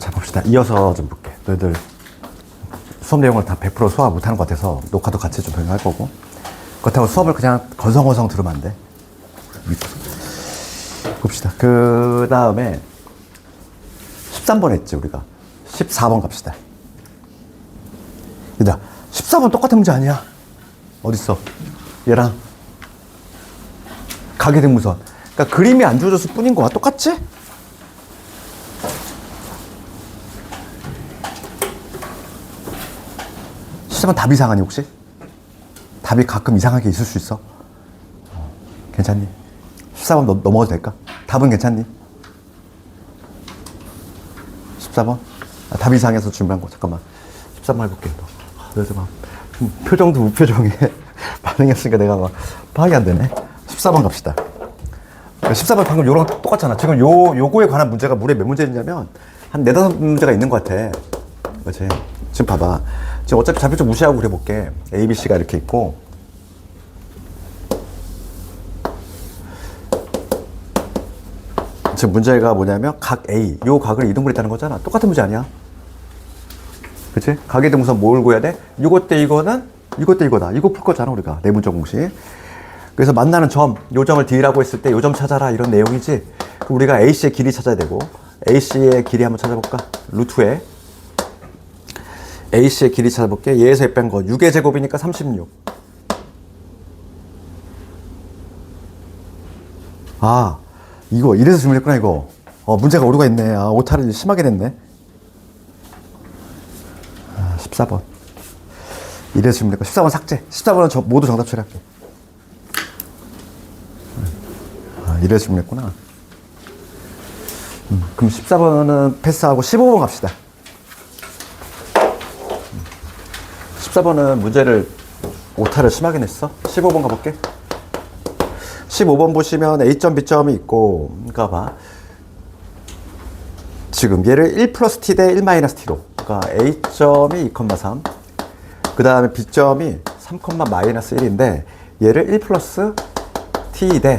자, 봅시다. 이어서 좀 볼게. 너희들 수업 내용을 다 100% 소화 못하는 것 같아서 녹화도 같이 좀 병행할 거고, 그렇다고 수업을 그냥 건성건성 들으면 안 돼. 봅시다. 그 다음에 13번 했지, 우리가. 14번 갑시다. 얘들아, 14번 똑같은 문제 아니야? 어딨어? 얘랑 가계등무선. 그러니까 그림이 안 주어졌을 뿐인 거야. 똑같지? 시작은 답이 이상하니 혹시? 답이 가끔 이상하게 있을 수 있어? 괜찮니? 14번 넘어가도 될까? 답은 괜찮니? 14번? 아, 답이 이상해서 준비한 거. 잠깐만. 13번 해볼게. 그래서 막 표정도 무표정에 반응했으니까 내가 막 파악이 안 되네. 14번 갑시다. 14번 방금 요랑 똑같잖아. 지금 요거에 관한 문제가 무려 몇 문제냐면 한 4-5문제가 있는 것 같아. 그렇지? 지금 봐봐. 지금 어차피 좌표쪽 무시하고 그려볼게. A, B, C가 이렇게 있고, 지금 문제가 뭐냐면 각 A, 요 각을 이동그렸다는 거잖아. 똑같은 문제 아니야? 그치? 각에 대한 우선 뭘 구해야 돼? 이것 대 이거는 이것 대 이거다. 이거 풀 거잖아, 우리가. 내분적 공식. 그래서 만나는 점, 요 점을 D라고 했을 때 요 점 찾아라, 이런 내용이지. 그럼 우리가 AC의 길이 찾아야 되고, AC의 길이 한번 찾아볼까? 루트에 AC의 길이 찾아볼게. 얘에서 뺀 거 6의 제곱이니까 36. 아, 이거 이래서 질문했구나, 이거. 문제가 오류가 있네. 아, 오타를 심하게 냈네. 14번. 이래서 질문했고, 14번 삭제. 14번은 모두 정답 처리할게. 이래서 질문했구나. 그럼 14번은 패스하고 15번 갑시다. 14번은 문제를 오타를 심하게 냈어. 15번 가볼게. 15번 보시면 A점, B점이 있고, 그러니까 봐. 지금 얘를 1 플러스 T 대 1 마이너스 T로. 그러니까 A점이 2,3. 그 다음에 B점이 3, 마이너스 1인데, 얘를 1 플러스 T 대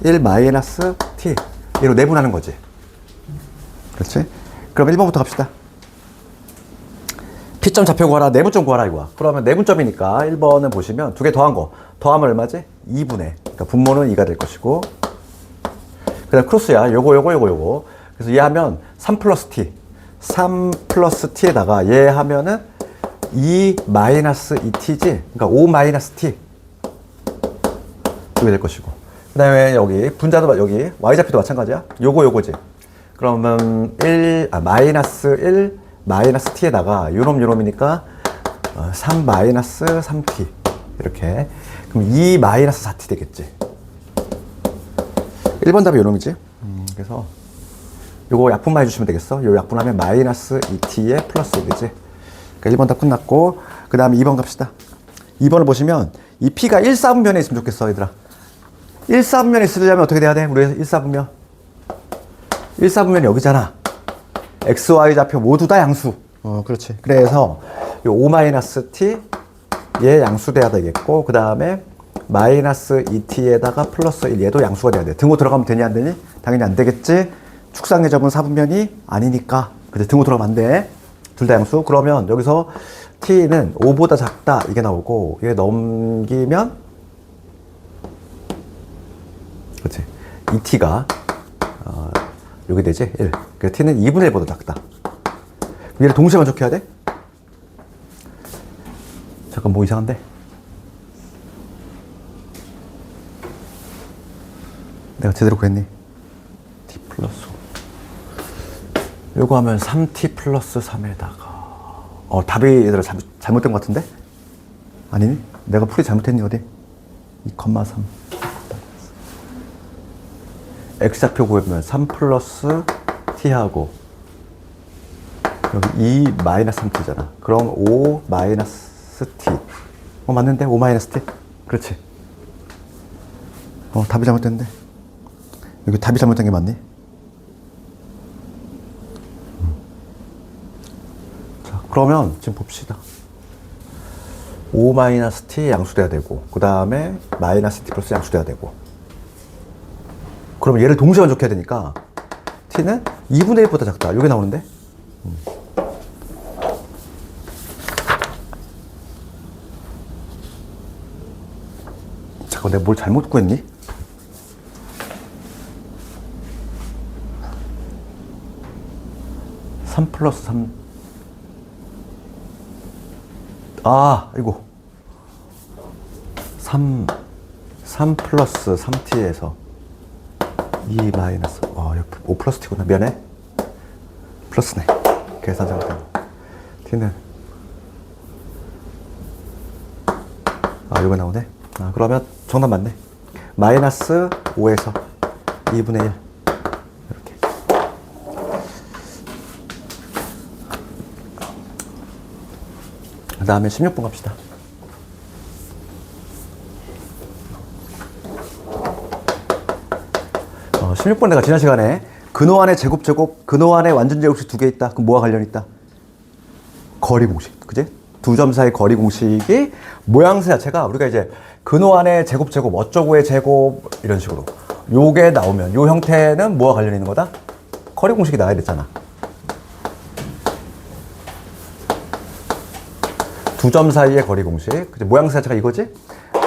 1 마이너스 T. 얘로 내분하는 거지. 그렇지? 그럼 1번부터 갑시다. P점 좌표 구하라, 내분점 구하라 이거야. 그러면 내분점이니까 1번은 보시면 두 개 더한 거. 더하면 얼마지? 2분의. 그러니까 분모는 2가 될 것이고. 그 다음 크로스야. 요거. 그래서 얘 하면 3 플러스 T. 3 플러스 T에다가 얘 하면은 2 마이너스 2T지? 그러니까 5 마이너스 T. 이게 될 것이고. 그 다음에 여기 분자도 여기 Y좌표도 마찬가지야. 요거지. 그러면 마이너스 1 마이너스 T에다가 요놈이니까 3 마이너스 3T. 이렇게. 그럼 2 마이너스 4T 되겠지. 1번 답이 요놈이지. 그래서 요거 약분만 해주시면 되겠어. 요 약분하면 마이너스 2T에 플러스 1이지. 그러니까 1번 답 끝났고, 그 다음에 2번 갑시다. 2번을 보시면 이 P가 1, 4분면에 있으면 좋겠어, 얘들아. 1, 4분면에 있으려면 어떻게 돼야 돼? 우리 1, 4분면. 1, 4분면이 여기잖아. X, Y 좌표 모두 다 양수. 그렇지. 그래서 요 5-T 얘 양수돼야 되겠고, 그 다음에 마이너스 2T에다가 플러스 1 얘도 양수가 돼야 돼. 등호 들어가면 되니 안 되니? 당연히 안 되겠지. 축상의 점은 4분면이 아니니까. 근데 등호 들어가면 안 돼. 둘 다 양수. 그러면 여기서 T는 5보다 작다 이게 나오고, 얘 넘기면 그렇지. 2T가 여기 되지? 1. 그래서 T는 2분의 1보다 작다. 얘를 동시에 만족해야 돼? 잠깐 뭐 이상한데? 내가 제대로 구했니? T 플러스 5. 요거 하면 3T 플러스 3에다가 답이 얘들아 잘못된 것 같은데? 아니니? 내가 풀이 잘못했니 어디? 2,3. X좌표 구해보면 3 플러스 T하고 여기 2 마이너스 3T잖아. 그럼 5 마이너스 T. 맞는데? 5 마이너스 T? 그렇지. 답이 잘못됐는데? 여기 답이 잘못된 게 맞니? 자, 그러면 지금 봅시다. 5 마이너스 T 양수돼야 되고, 그 다음에 마이너스 T 플러스 양수돼야 되고. 그러면 얘를 동시에 만족해야 되니까 T는 2분의 1보다 작다. 이게 나오는데? 잠깐 내가 뭘 잘못 구했니? (3 플러스 3) 이거 3 플러스 3t에서 2 마이너스 5 플러스 t구나. 미안해. 플러스네. 계산 잘못했네. t는 이거 나오네. 그러면 정답 맞네. 마이너스 5에서 2분의 1 이렇게. 그 다음에 16번 갑시다. 어, 16번 내가 지난 시간에 근호안의 제곱, 근호안의 완전 제곱식 두 개 있다. 그럼 뭐와 관련이 있다? 거리 공식. 그지? 두 점 사이 거리 공식이 모양새 자체가 우리가 이제 근호안의 제곱, 어쩌고의 제곱 이런 식으로 요게 나오면 요 형태는 뭐와 관련이 있는 거다? 거리 공식이 나와야 됐잖아. 두 점 사이의 거리 공식. 그치? 모양새 자체가 이거지?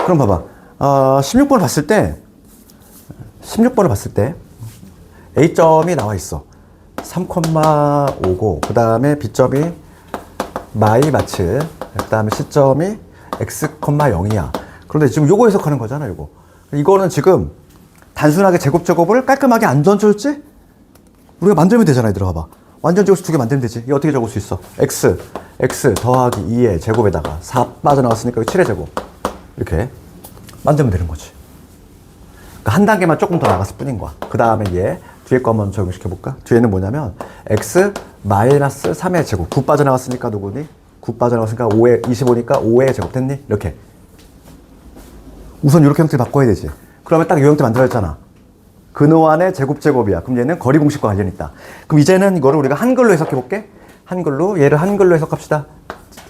그럼 봐봐. 16번을 봤을 때 A점이 나와 있어. 3,5고 그 다음에 B점이 마이 마츠, 그 다음에 C점이 x,0이야. 그런데 지금 요거 해석하는 거잖아, 요거. 이거는 지금 단순하게 제곱을 깔끔하게 안 던져줬지? 우리가 만들면 되잖아, 얘들아. 봐봐. 완전 제곱식 두 개 만들면 되지. 이거 어떻게 적을 수 있어? x 더하기 2의 제곱에다가 4 빠져나왔으니까 7의 제곱. 이렇게 만들면 되는 거지. 그러니까 한 단계만 조금 더 나갔을 뿐인 거야. 그 다음에 얘 뒤에 거 한번 적용시켜볼까? 뒤에는 뭐냐면 x 마이너스 3의 제곱. 9 빠져나왔으니까 누구니? 9 빠져나왔으니까 5의 25니까 5의 제곱 됐니? 이렇게. 우선 이렇게 형태 바꿔야 되지. 그러면 딱 이 형태 만들어졌잖아. 근호안의 제곱이야. 그럼 얘는 거리 공식과 관련이 있다. 그럼 이제는 이거를 우리가 한글로 해석해볼게. 얘를 한글로 해석합시다.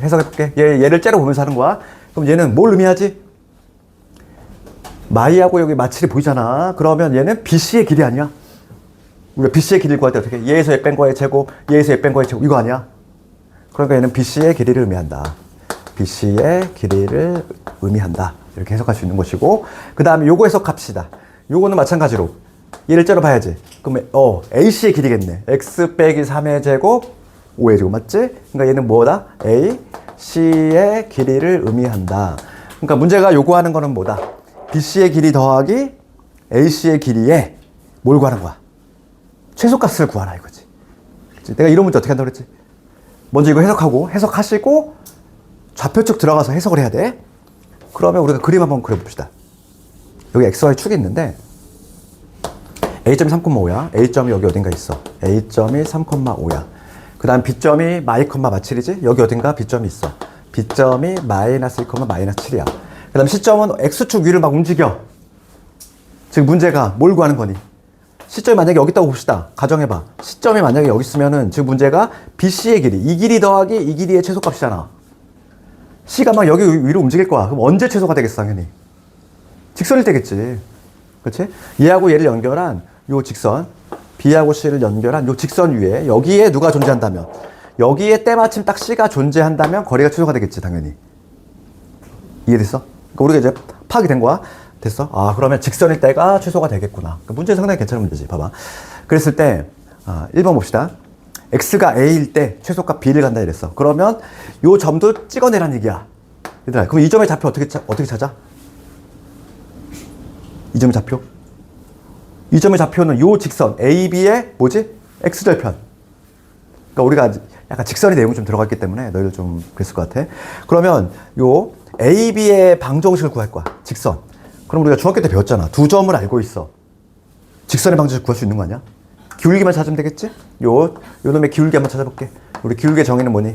해석해볼게. 얘를 째려보면서 하는 거야. 그럼 얘는 뭘 의미하지? 마이하고 여기 마칠이 보이잖아. 그러면 얘는 BC의 길이 아니야? 우리가 BC의 길이를 구할 때 어떻게? 얘에서 얘 뺀 거의 제곱, 얘에서 얘 뺀 거의 제곱. 이거 아니야? 그러니까 얘는 BC의 길이를 의미한다. BC의 길이를 의미한다. 이렇게 해석할 수 있는 것이고, 그 다음에 요거 해석합시다. 요거는 마찬가지로 얘를 째려 봐야지. 그러면 AC의 길이겠네. x 빼기 3의 제곱, 5의 제곱 맞지? 그러니까 얘는 뭐다? A, C의 길이를 의미한다. 그러니까 문제가 요구하는 거는 뭐다? BC의 길이 더하기 AC의 길이에 뭘 구하는 거야? 최소값을 구하라 이거지. 그치? 내가 이런 문제 어떻게 한다고 그랬지? 먼저 이거 해석하시고 좌표 쪽 들어가서 해석을 해야 돼. 그러면 우리가 그림 한번 그려봅시다. 여기 XY 축이 있는데 A점이 3,5야. A점이 여기 어딘가 있어. A점이 3,5야. 그 다음 B점이 마이, 마칠이지? 여기 어딘가 B점이 있어. B점이 마이너스 1, 마이너스 7이야. 그 다음 C점은 X축 위를 막 움직여. 지금 문제가 뭘 구하는 거니? C점이 만약에 여기 있다고 봅시다. 가정해봐. C점이 만약에 여기 있으면은 지금 문제가 BC의 길이, 이 길이 더하기 이 길이의 최소값이잖아. C가 막 여기 위로 움직일 거야. 그럼 언제 최소가 되겠어, 당연히? 직선일 때겠지. 그렇지? 얘하고 얘를 연결한 요 직선, B하고 C를 연결한 요 직선 위에 여기에 누가 존재한다면, 여기에 때마침 딱 C가 존재한다면 거리가 최소가 되겠지, 당연히. 이해됐어? 그러니까 우리가 이제 파악이 된 거야. 됐어? 그러면 직선일 때가 최소가 되겠구나. 그러니까 문제 상당히 괜찮은 문제지. 봐봐. 그랬을 때 1번 봅시다. x가 a일 때 최소값 b를 간다 이랬어. 그러면 요 점도 찍어내라는 얘기야. 얘들아, 그럼 이 점의 좌표 어떻게 찾아? 이 점의 좌표? 이 점의 좌표는 요 직선 AB의 뭐지? x절편. 그러니까 우리가 약간 직선의 내용이 좀 들어갔기 때문에 너희들 좀 그랬을 것 같아. 그러면 요 AB의 방정식을 구할 거야. 직선. 그럼 우리가 중학교 때 배웠잖아. 두 점을 알고 있어. 직선의 방정식 구할 수 있는 거 아니야? 기울기만 찾으면 되겠지? 요 놈의 기울기 한번 찾아볼게. 우리 기울기의 정의는 뭐니?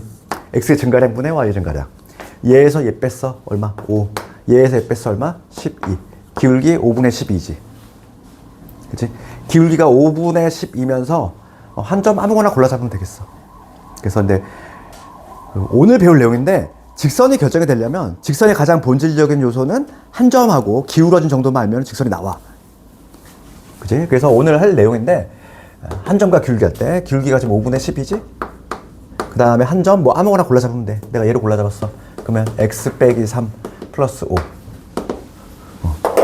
x의 증가량 분의 y의 증가량. 얘에서 얘 뺐어. 얼마? 5. 얘에서 얘 뺐어. 얼마? 12. 기울기 5분의 12지. 그치? 기울기가 5분의 10이면서 한 점 아무거나 골라 잡으면 되겠어. 그래서 근데 오늘 배울 내용인데 직선이 결정이 되려면 직선의 가장 본질적인 요소는 한 점하고 기울어진 정도만 알면 직선이 나와. 그치? 그래서 오늘 할 내용인데 한 점과 기울기 할 때 기울기가 지금 5분의 10이지? 다음에 한 점 뭐 아무거나 골라 잡으면 돼. 내가 얘를 골라 잡았어. 그러면 x 빼기 3 플러스 5.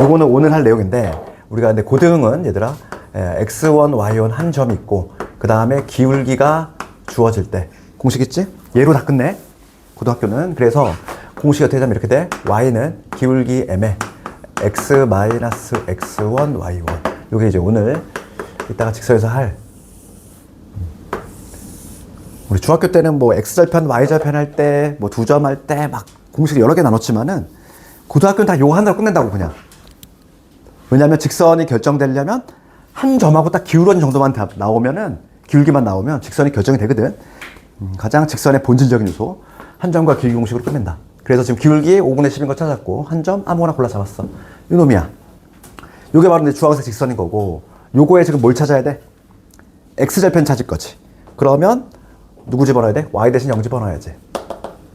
요거는 오늘 할 내용인데, 우리가 근데 고등은 얘들아, x1, y1 한 점이 있고, 그 다음에 기울기가 주어질 때 공식 있지? 얘로 다 끝내. 고등학교는. 그래서 공식이 어떻게 되면 이렇게 돼. y는 기울기 m에 x 마이너스 x1 y1. 요게 이제 오늘 이따가 직선에서 할, 우리 중학교 때는 뭐 x절편 y절편 할 때 뭐 2점 할 때 막 공식을 여러 개 나눴지만은 고등학교는 다 요거 하나로 끝낸다고. 그냥 왜냐면 직선이 결정되려면 한 점하고 딱 기울어진 정도만 나오면은, 기울기만 나오면 직선이 결정이 되거든. 가장 직선의 본질적인 요소 한 점과 기울기 공식으로 끝낸다. 그래서 지금 기울기 5분의 10인 거 찾았고, 한 점 아무거나 골라 잡았어. 이놈이야. 요게 바로 내 주황색 직선인 거고, 요거에 지금 뭘 찾아야 돼? x절편 찾을 거지. 그러면 누구 집어넣어야 돼? y 대신 0 집어넣어야지.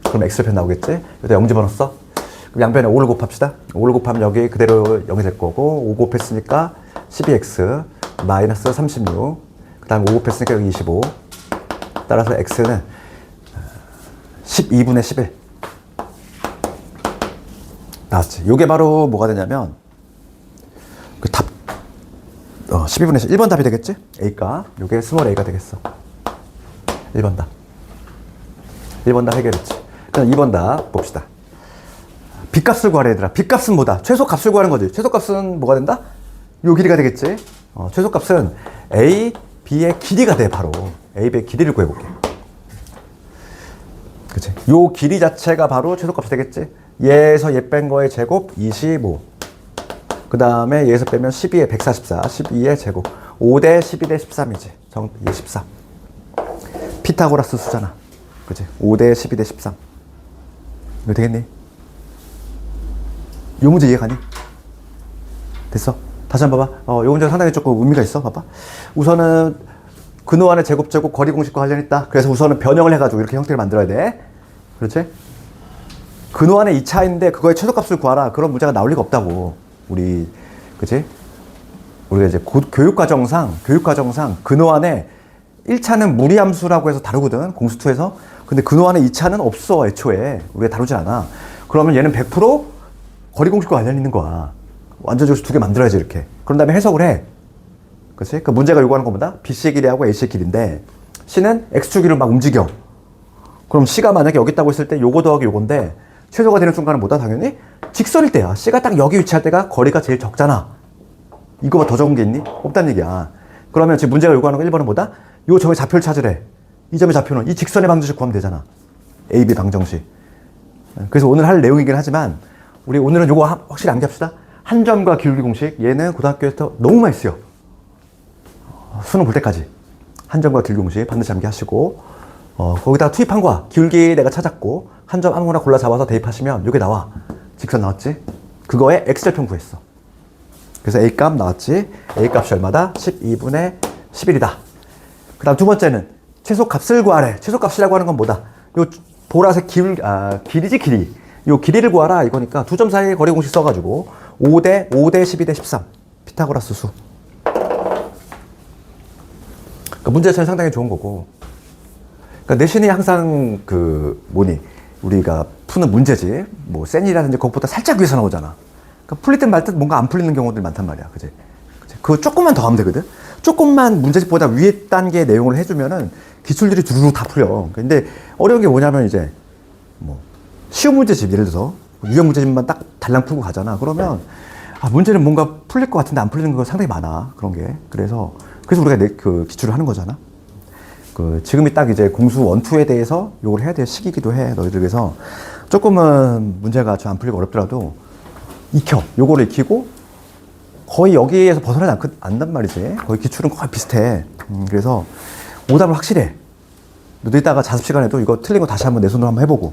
그럼 x절편 나오겠지? 여기다 0 집어넣었어. 그럼 양변에 5를 곱합시다. 5를 곱하면 여기 그대로 0이 될 거고, 5 곱했으니까 12x 마이너스 36. 그 다음 5 곱했으니까 여기 25. 따라서 x는 12분의 11 나왔지. 요게 바로 뭐가 되냐면 그 답 12분의 11 1번 답이 되겠지? a가 요게 스몰 a가 되겠어. 1번 답 1번 답 해결했지. 그럼 2번 답 봅시다. B값을 구하래 얘들아. B값은 뭐다? 최소값을 구하는 거지. 최소값은 뭐가 된다? 요 길이가 되겠지. 최소값은 A, B의 길이가 돼. 바로 A, B의 길이를 구해볼게. 그치? 요 길이 자체가 바로 최소값이 되겠지. 얘에서 얘 뺀 거의 제곱 25. 그 다음에 얘에서 빼면 12에 144, 12의 제곱 5대 12대 13이지. 이게 13. 피타고라스 수잖아. 그치? 5대 12대 13. 이거 되겠니? 요 문제 이해가니? 됐어? 다시 한번 봐봐. 요 문제가 상당히 조금 의미가 있어. 봐봐. 우선은 근호안의 제곱 거리 공식과 관련이 있다. 그래서 우선은 변형을 해가지고 이렇게 형태를 만들어야 돼. 그렇지? 근호안의 2차인데 그거의 최소값을 구하라. 그런 문제가 나올 리가 없다고. 우리, 그치? 우리가 이제 교육과정상 근호안의 1차는 무리함수라고 해서 다루거든. 공수2에서. 근데 근호안의 2차는 없어. 애초에. 우리가 다루지 않아. 그러면 얘는 100% 거리 공식과 관련 있는 거야. 완전적으로 두 개 만들어야지, 이렇게. 그런 다음에 해석을 해. 그치? 그 문제가 요구하는 것보다 B씨의 길이하고 A씨의 길인데, C는 X축으로 막 움직여. 그럼 C가 만약에 여기 있다고 했을 때 요거 더하기 요건데, 최소가 되는 순간은 뭐다? 당연히 직선일 때야. C가 딱 여기 위치할 때가 거리가 제일 적잖아. 이거보다 더 적은 게 있니? 없다는 얘기야. 그러면 지금 문제가 요구하는 거 1번은 뭐다? 요 점의 좌표를 찾으래. 이 점의 좌표는 이 직선의 방정식 구하면 되잖아. A, B 방정식. 그래서 오늘 할 내용이긴 하지만, 우리 오늘은 요거 확실히 암기합시다. 한 점과 기울기 공식. 얘는 고등학교에서 너무 많이 쓰여. 수능 볼 때까지. 한 점과 기울기 공식 반드시 암기하시고, 거기다가 투입한 거야. 기울기 내가 찾았고, 한 점 아무거나 골라 잡아서 대입하시면 요게 나와. 직선 나왔지? 그거에 x절편 구했어. 그래서 A 값 나왔지? A 값이 얼마다? 12분의 11이다. 그 다음 두 번째는 최소값을 구하래. 최소값이라고 하는 건 뭐다? 요 보라색 길이지, 길이. 요 길이를 구하라 이거니까 두 점 사이의 거리 공식 써가지고 5대 12대 13 피타고라스 수. 그러니까 문제처럼 상당히 좋은 거고. 그러니까 내신이 항상 우리가 푸는 문제지 뭐 센이라든지 그것보다 살짝 위에서 나오잖아. 그러니까 풀릴 듯 말 듯 뭔가 안 풀리는 경우들이 많단 말이야. 그치? 그거 조금만 더 하면 되거든. 조금만 문제집보다 위에 단계의 내용을 해주면은 기출들이 두루룩 다 풀려. 근데 어려운 게 뭐냐면 이제 뭐 쉬운 문제집, 예를 들어서 유형 문제집만 딱 달랑 풀고 가잖아. 그러면 문제는 뭔가 풀릴 것 같은데 안 풀리는 거 상당히 많아. 그런 게. 그래서 우리가 그 기출을 하는 거잖아. 지금이 딱 이제 공수 1, 2에 대해서 요걸 해야 될 시기이기도 해. 너희들. 그래서 조금은 문제가 좀 안 풀리고 어렵더라도 요거를 익히고 거의 여기에서 벗어나지 않단 말이지. 거의 기출은 거의 비슷해. 그래서 오답을 확실해. 너도 이따가 자습 시간에도 이거 틀린 거 다시 한번 내 손으로 한번 해보고,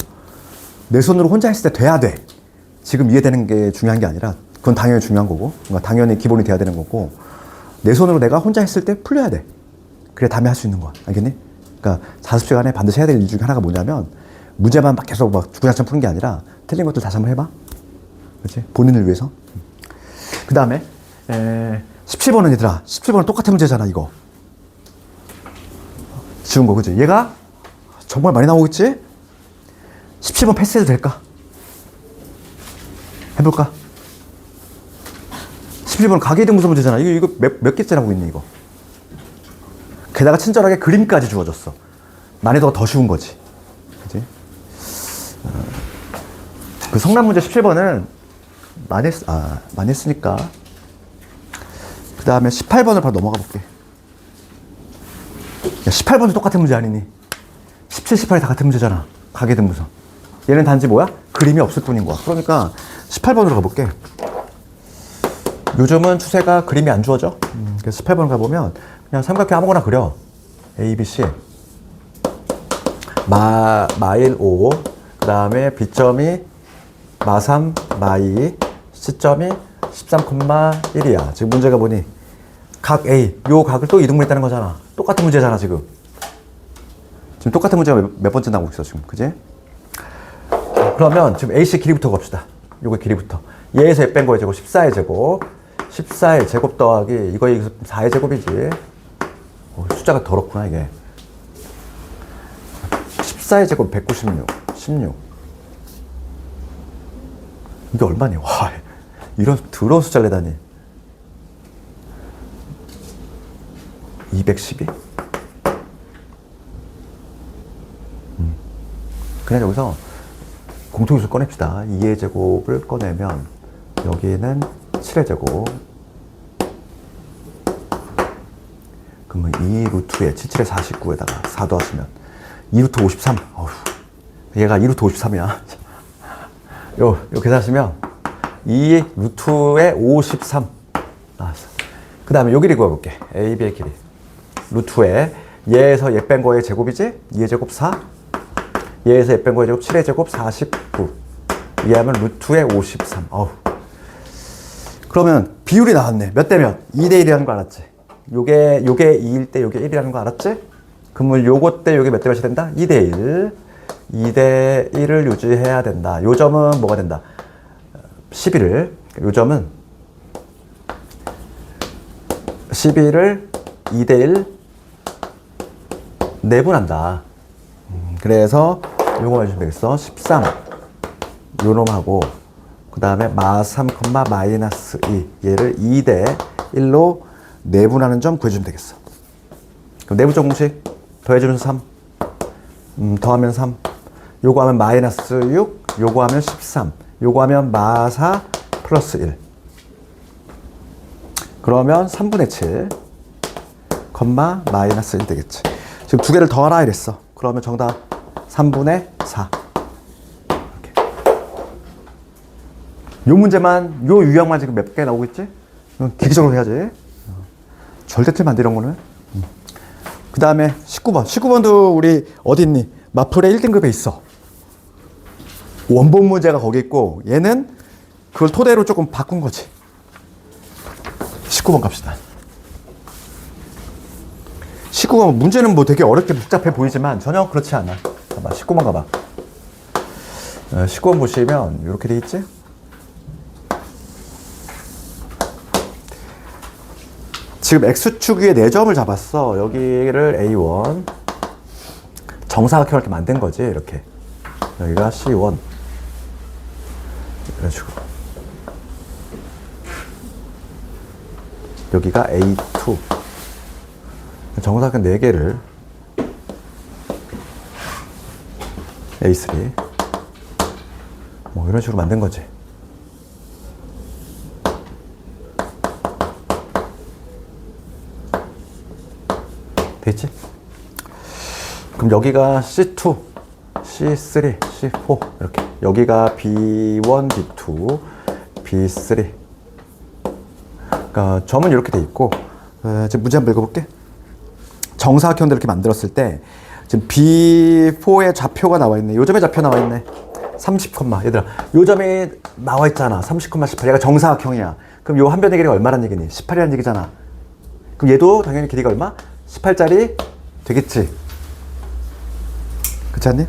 내 손으로 혼자 했을 때 돼야 돼. 지금 이해되는 게 중요한 게 아니라 그건 당연히 중요한 거고, 그러니까 당연히 기본이 돼야 되는 거고, 내 손으로 내가 혼자 했을 때 풀려야 돼. 그래 다음에 할 수 있는 거야. 알겠니? 그러니까 자습 시간에 반드시 해야 될 일 중에 하나가 뭐냐면 문제만 막 계속 막 주구장창 푸는 게 아니라 틀린 것들 다시 한번 해봐. 그렇지? 본인을 위해서. 그 다음에 17번은 얘들아, 17번은 똑같은 문제잖아. 이거 쉬운 거, 그치? 얘가 정말 많이 나오겠지? 17번 패스해도 될까? 해볼까? 17번 가계등무소 문제잖아. 이거 몇 개째 나오고 있니, 이거? 게다가 친절하게 그림까지 주어졌어. 난이도가 더 쉬운 거지. 그지? 그 성남 문제 17번은 많이 했으니까. 그 다음에 18번을 바로 넘어가 볼게. 야, 18번도 똑같은 문제 아니니? 17, 18이 다 같은 문제잖아. 가계등무소. 얘는 단지 뭐야? 그림이 없을 뿐인 거야. 그러니까 18번으로 가볼게. 요즘은 추세가 그림이 안 주어져. 그래서 18번 가보면 그냥 삼각형 아무거나 그려. A, B, C. 마일 5. 그 다음에 B점이 마3, 마2. C점이 13,1이야. 지금 문제가 뭐니? 각 A. 요 각을 또 이등분했다는 거잖아. 똑같은 문제잖아, 지금. 지금 똑같은 문제가 몇 번째 나오고 있어, 지금. 그지? 그러면 지금 AC 길이부터 갑시다. 요거 길이부터. 얘에서 얘 뺀 거의 제곱 14의 제곱. 14의 제곱 더하기 이거 4의 제곱이지. 숫자가 더럽구나 이게. 14의 제곱 196. 16. 이게 얼마니? 와, 이런 더러운 숫자를 내다니. 212? 그냥 여기서 공통요소 꺼냅시다. 2의 제곱을 꺼내면 여기는 7의 제곱. 그러면 2 루트에 77에 49에다가 4 더하시면 2 루트 53. 어휴, 얘가 2 루트 53이야. 요 계산하시면 2 루트에 53 나왔어. 그 다음에 요 길이 구해볼게. AB의 길이. 루트에 얘에서 얘 뺀 거의 제곱이지? 2의 제곱 4. 얘에서 얘 뺀 거의 제곱 7의 제곱 49. 이해하면 루트에 53. 어우. 그러면 비율이 나왔네. 몇 대 몇? 2대 1이라는 거 알았지? 요게 2일 때 요게 1이라는 거 알았지? 그러면 요거 때 요게 몇 대 몇이 된다? 2대 1. 2대 1을 유지해야 된다. 요 점은 뭐가 된다? 11을. 요 점은 11을 2대 1 내분한다. 그래서 요거만 해주면 되겠어. 13. 요 놈하고 그 다음에 마3, 마이너스 2 얘를 2대 1로 내분하는 점 구해주면 되겠어. 그럼 내부적 공식 더해주면 3 더하면 3 요거 하면 마이너스 6 요거 하면 13 요거 하면 마4 플러스 1 그러면 3분의 7 마이너스 1 되겠지. 지금 두 개를 더하라 이랬어. 그러면 정답 3분의 4. 요 문제만, 요 유형만 지금 몇 개 나오고 있지? 기기적으로 해야지. 절대 틀면 안 돼, 이런 거는. 그 다음에 19번. 19번도 우리 어디 있니? 마플의 1등급에 있어. 원본 문제가 거기 있고, 얘는 그걸 토대로 조금 바꾼 거지. 19번 갑시다. 19번 문제는 뭐 되게 어렵게 복잡해 보이지만 전혀 그렇지 않아. 봐봐, 19번 가봐. 19번 보시면 이렇게 돼 있지? 지금 X축 위에 4점을 잡았어. 여기를 A1. 정사각형 이렇게 만든 거지, 이렇게. 여기가 C1. 이런 식으로. 여기가 A2. 정사각형 4개를 A3. 뭐 이런 식으로 만든 거지. 됐지? 그럼 여기가 C2, C3, C4 이렇게. 여기가 B1, B2, B3. 그러니까 점은 이렇게 돼 있고 지금 문제 한번 읽어볼게. 정사각형들 이렇게 만들었을 때 지금 B4의 좌표가 나와 있네. 요 점에 좌표 나와 있네. 30, 얘들아 요 점이 나와 있잖아. 30, 18. 얘가 정사각형이야. 그럼 요 한 변의 길이가 얼마란 얘기니? 18이라는 얘기잖아. 그럼 얘도 당연히 길이가 얼마? 18짜리 되겠지. 그렇지 않니?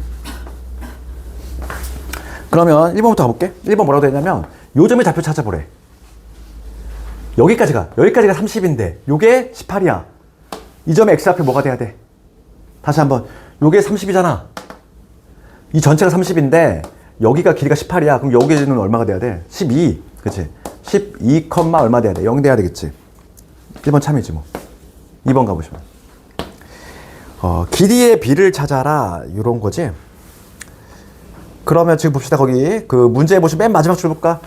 그러면 1번부터 가볼게. 1번 뭐라고 되어 있냐면 요 점의 좌표 찾아보래. 여기까지가 30인데 요게 18이야. 이 점의 x좌표 뭐가 돼야 돼? 다시 한번 요게 30이잖아. 이 전체가 30인데 여기가 길이가 18이야. 그럼 여기는 얼마가 돼야 돼? 12. 그치? 12, 얼마 돼야 돼? 0 돼야 되겠지. 1번 참이지 뭐. 2번 가보시면. 길이의 비를 찾아라. 이런 거지. 그러면 지금 봅시다. 거기 그 문제에 보시면 맨 마지막 줄 볼까?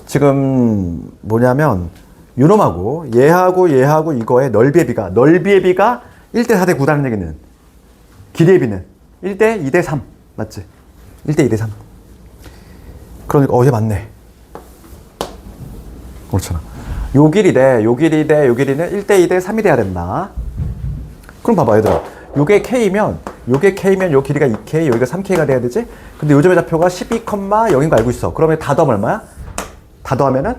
지금 뭐냐면 요놈하고 얘하고 이거의 넓이의 비가 1대 4대 9다는 얘기는 길이의 비는 1대 2대 3 맞지? 1대 2대 3 그러니까 얘 맞네. 그렇잖아. 요 길이 대 요 길이는 1대 2대 3이 돼야 된다. 그럼 봐봐 얘들아. 요게 K면 요 길이가 2K 여기가 3K가 돼야 되지? 근데 요즘의 좌표가 12,0인 거 알고 있어. 그러면 다 더하면 얼마야? 다 더하면은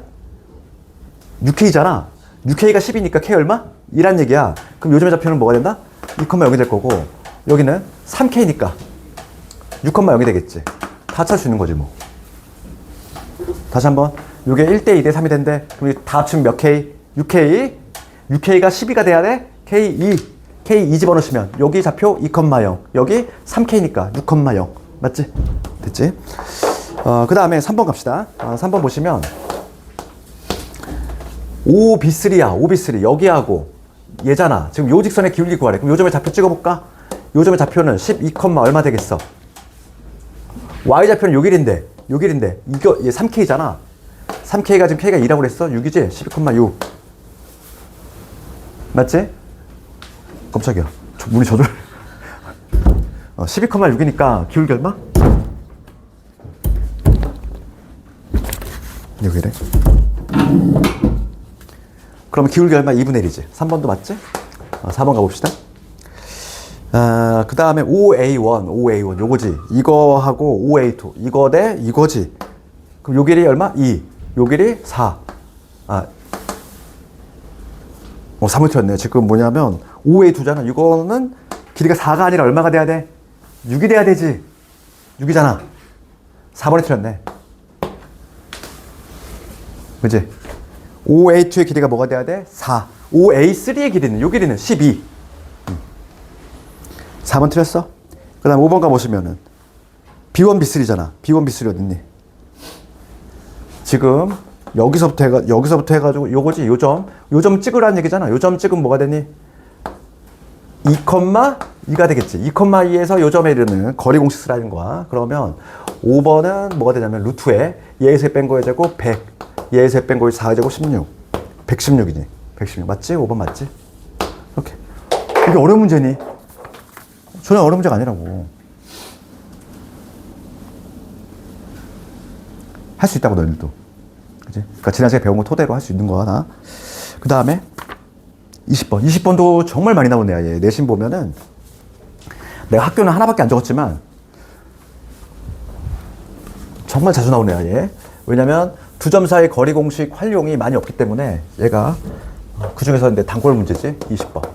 6K잖아. 6K가 10이니까 K 얼마? 2란 얘기야. 그럼 요즘의 좌표는 뭐가 된다? 2,0이 될 거고 여기는 3K니까 6,0이 되겠지. 다 찾을 수 있는 거지 뭐. 다시 한번. 요게 1대 2대 3이 된대. 그럼 다 합치면 몇 K? 6K. 6K가 12가 돼야 돼? K2. K2 집어넣으시면 여기 좌표 2,0 여기 3K니까 6,0 맞지? 됐지? 그 다음에 3번 갑시다. 3번 보시면 OB3야. OB3 여기하고 얘잖아. 지금 요 직선의 기울기 구하래. 그럼 요점의 좌표 찍어볼까? 요점의 좌표는 12, 얼마 되겠어? Y좌표는 요 길인데 이거 얘 3K잖아. 3K가 지금 K가 2라고 그랬어? 6이지? 12,6 맞지? 깜짝이야. 문이 저절. 12,6이니까 기울기 얼마? 여기래. 그러면 기울기 얼마? 2분의 1이지. 3번도 맞지? 4번 가봅시다. 그 다음에 5A1 요거지. 이거하고 5A2 이거 대 이거지. 그럼 요 길이 얼마? 2. 요 길이 4. 3을 틀렸네. 지금 뭐냐면 5A2잖아. 이거는 길이가 4가 아니라 얼마가 돼야 돼? 6이 돼야 되지. 6이잖아. 4번에 틀렸네. 그치? 5A2의 길이가 뭐가 돼야 돼? 4. 5A3의 길이는, 요 길이는 12. 4번 틀렸어? 그 다음 5번 가보시면은 B1, B3잖아. B1, B3 어딨니? 지금 여기서부터 해가지고 요거지. 요점 찍으라는 얘기잖아. 요점 찍으면 뭐가 되니? 2,2가 되겠지. 2,2에서 요점에 이르는 거리 공식 쓰라는 거야. 그러면 5번은 뭐가 되냐면 루트에 얘에서 뺀 거의 제곱 100, 얘에서 뺀 거의 4의 제곱 16. 116이지. 116 맞지? 5번 맞지? 이렇게. 이게 어려운 문제니? 전혀 어려운 문제가 아니라고. 할 수 있다고 너희들도. 그치? 그러니까 지난 시간에 배운 거 토대로 할 수 있는 거 하나. 그 다음에 20번. 20번도 정말 많이 나오네요. 얘. 내신 보면은 내가 학교는 하나밖에 안 적었지만 정말 자주 나오네요. 얘. 왜냐면 두 점 사이 거리 공식 활용이 많이 없기 때문에 얘가 그 중에서 근데 단골 문제지. 20번.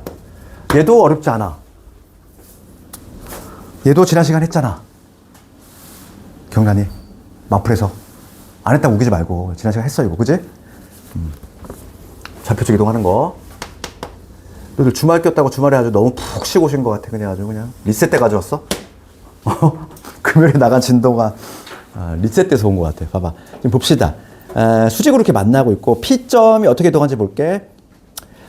얘도 어렵지 않아. 얘도 지난 시간 했잖아. 기억나니? 마플에서. 안 했다고 우기지 말고. 지난 시간 했어, 이거. 그지? 좌표측 이동하는 거. 너희들 주말 꼈다고 주말에 아주 너무 푹 쉬고 오신 것 같아. 그냥 아주 그냥. 리셋 때 가져왔어? 금요일에 나간 진도가 리셋 돼서 온 것 같아. 봐봐. 지금 봅시다. 수직으로 이렇게 만나고 있고, P점이 어떻게 이동하는지 볼게.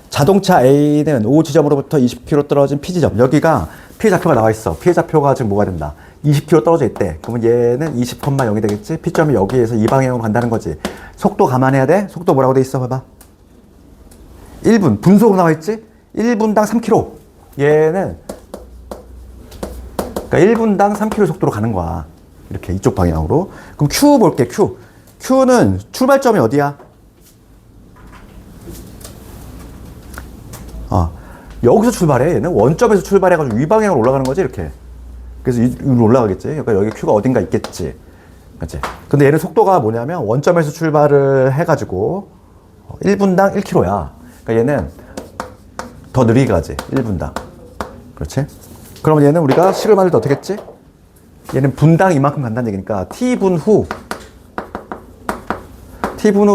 자동차 A는 O 지점으로부터 20km 떨어진 P 지점. 여기가 P의 좌표가 나와 있어. P의 좌표가 지금 뭐가 된다? 20km 떨어져 있대. 그러면 얘는 20,0이 되겠지? P점이 여기에서 이 방향으로 간다는 거지. 속도 감안해야 돼? 속도 뭐라고 돼 있어? 봐봐. 1분. 분속으로 나와 있지? 1분당 3km. 얘는 그러니까 1분당 3km 속도로 가는 거야. 이렇게 이쪽 방향으로. 그럼 Q 볼게. Q. Q는 출발점이 어디야? 여기서 출발해. 얘는 원점에서 출발해가지고 위 방향으로 올라가는 거지, 이렇게. 그래서 위로 올라가겠지. 그러니까 여기 Q가 어딘가 있겠지. 그치? 근데 얘는 속도가 뭐냐면 원점에서 출발을 해가지고 1분당 1km야. 그러니까 얘는 더 느리게 가지. 1분당. 그렇지? 그러면 얘는 우리가 식을 만들 때 어떻게 했지? 얘는 분당 이만큼 간다는 얘기니까 T분 후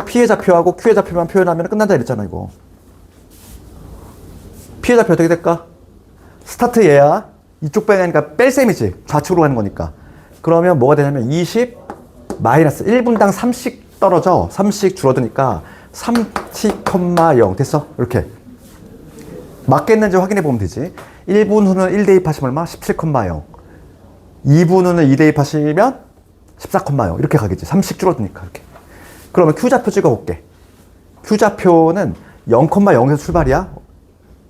P의 좌표하고 Q의 좌표만 표현하면 끝난다 이랬잖아, 이거. P의 좌표 어떻게 될까? 스타트 얘야. 이쪽 방향이니까 뺄셈이지. 좌측으로 가는 거니까. 그러면 뭐가 되냐면 20 마이너스 1분당 3씩 떨어져. 3씩 줄어드니까 3t,0 됐어? 이렇게. 맞겠는지 확인해 보면 되지. 1분 후는 1 대입하시면 얼마? 17,0. 2분 후는 2 대입하시면 14,0 이렇게 가겠지. 3씩 줄어드니까 이렇게. 그러면 Q좌표 찍어볼게. Q좌표는 0,0에서 출발이야.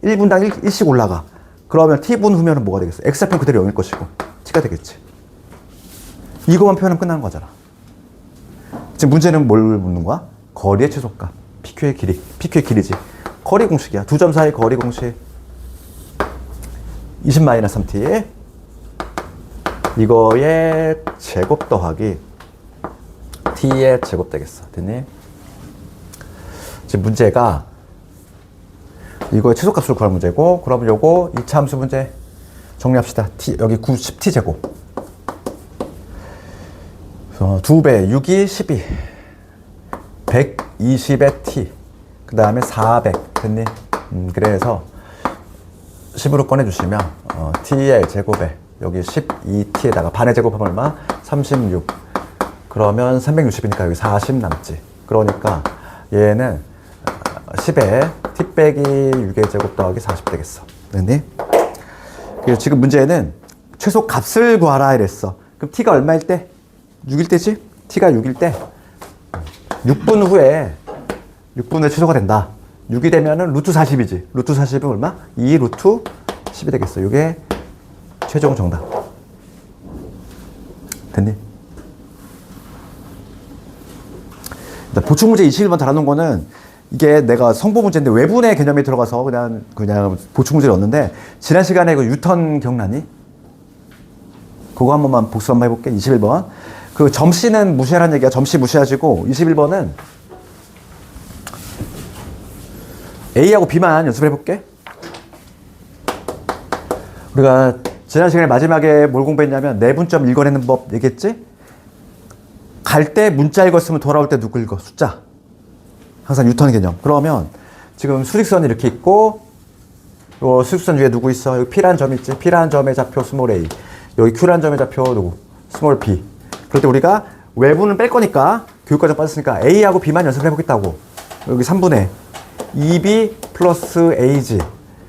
1분당 1씩 올라가. 그러면 T분 후면은 뭐가 되겠어? X좌표는 그대로 0일 것이고 T가 되겠지. 이거만 표현하면 끝나는 거잖아. 지금 문제는 뭘 묻는 거야? 거리의 최소값. PQ의 길이. PQ의 길이지. 거리 공식이야. 두 점 사이 거리 공식. 20-3t. 이거의 제곱 더하기 t의 제곱 되겠어. 됐니? 지금 문제가 이거의 최소값을 구할 문제고, 그러면 요거 2차 함수 문제 정리합시다. t 여기 10t 제곱. 2배 6이 12. 120의 t. 그 다음에 400. 됐니? 그래서 10으로 꺼내주시면 t의 제곱에 여기 12t에다가 반의 제곱하면 얼마? 36. 그러면 360이니까 여기 40 남지. 그러니까 얘는 10에 t 빼기 6의 제곱 더하기 40 되겠어. 됐니? 그래서 지금 문제는 최소 값을 구하라 이랬어. 그럼 t가 얼마일 때? 6일 때지? t가 6일 때 6분 후에 최소가 된다. 6이 되면은 루트 40이지. 루트 40은 얼마? 2 루트 10이 되겠어. 이게 최종 정답. 됐니? 보충 문제 21번 달아놓은 거는 이게 내가 성보 문제인데 외분의 개념이 들어가서 그냥 보충 문제를 넣었는데, 지난 시간에 그 유턴 기억나니? 그거 한 번만 복습 한번 해볼게. 21번. 그 점씨는 무시하라는 얘기야. 점씨 무시하시고 21번은 A하고 B만 연습을 해볼게. 우리가 지난 시간에 마지막에 뭘 공부했냐면 내분점 읽어내는 법 얘기했지? 갈 때 문자 읽었으면 돌아올 때 누구 읽어? 숫자. 항상 유턴 개념. 그러면 지금 수직선이 이렇게 있고, 요 수직선 위에 누구 있어? 여기 P라는 점 있지? P라는 점의 좌표 스몰 a. 여기 Q라는 점의 좌표 누구? 스몰 b. 그럴 때 우리가 외부는 뺄 거니까 교육과정 빠졌으니까 A하고 B만 연습을 해보겠다고. 여기 3분의 2B 플러스 AG.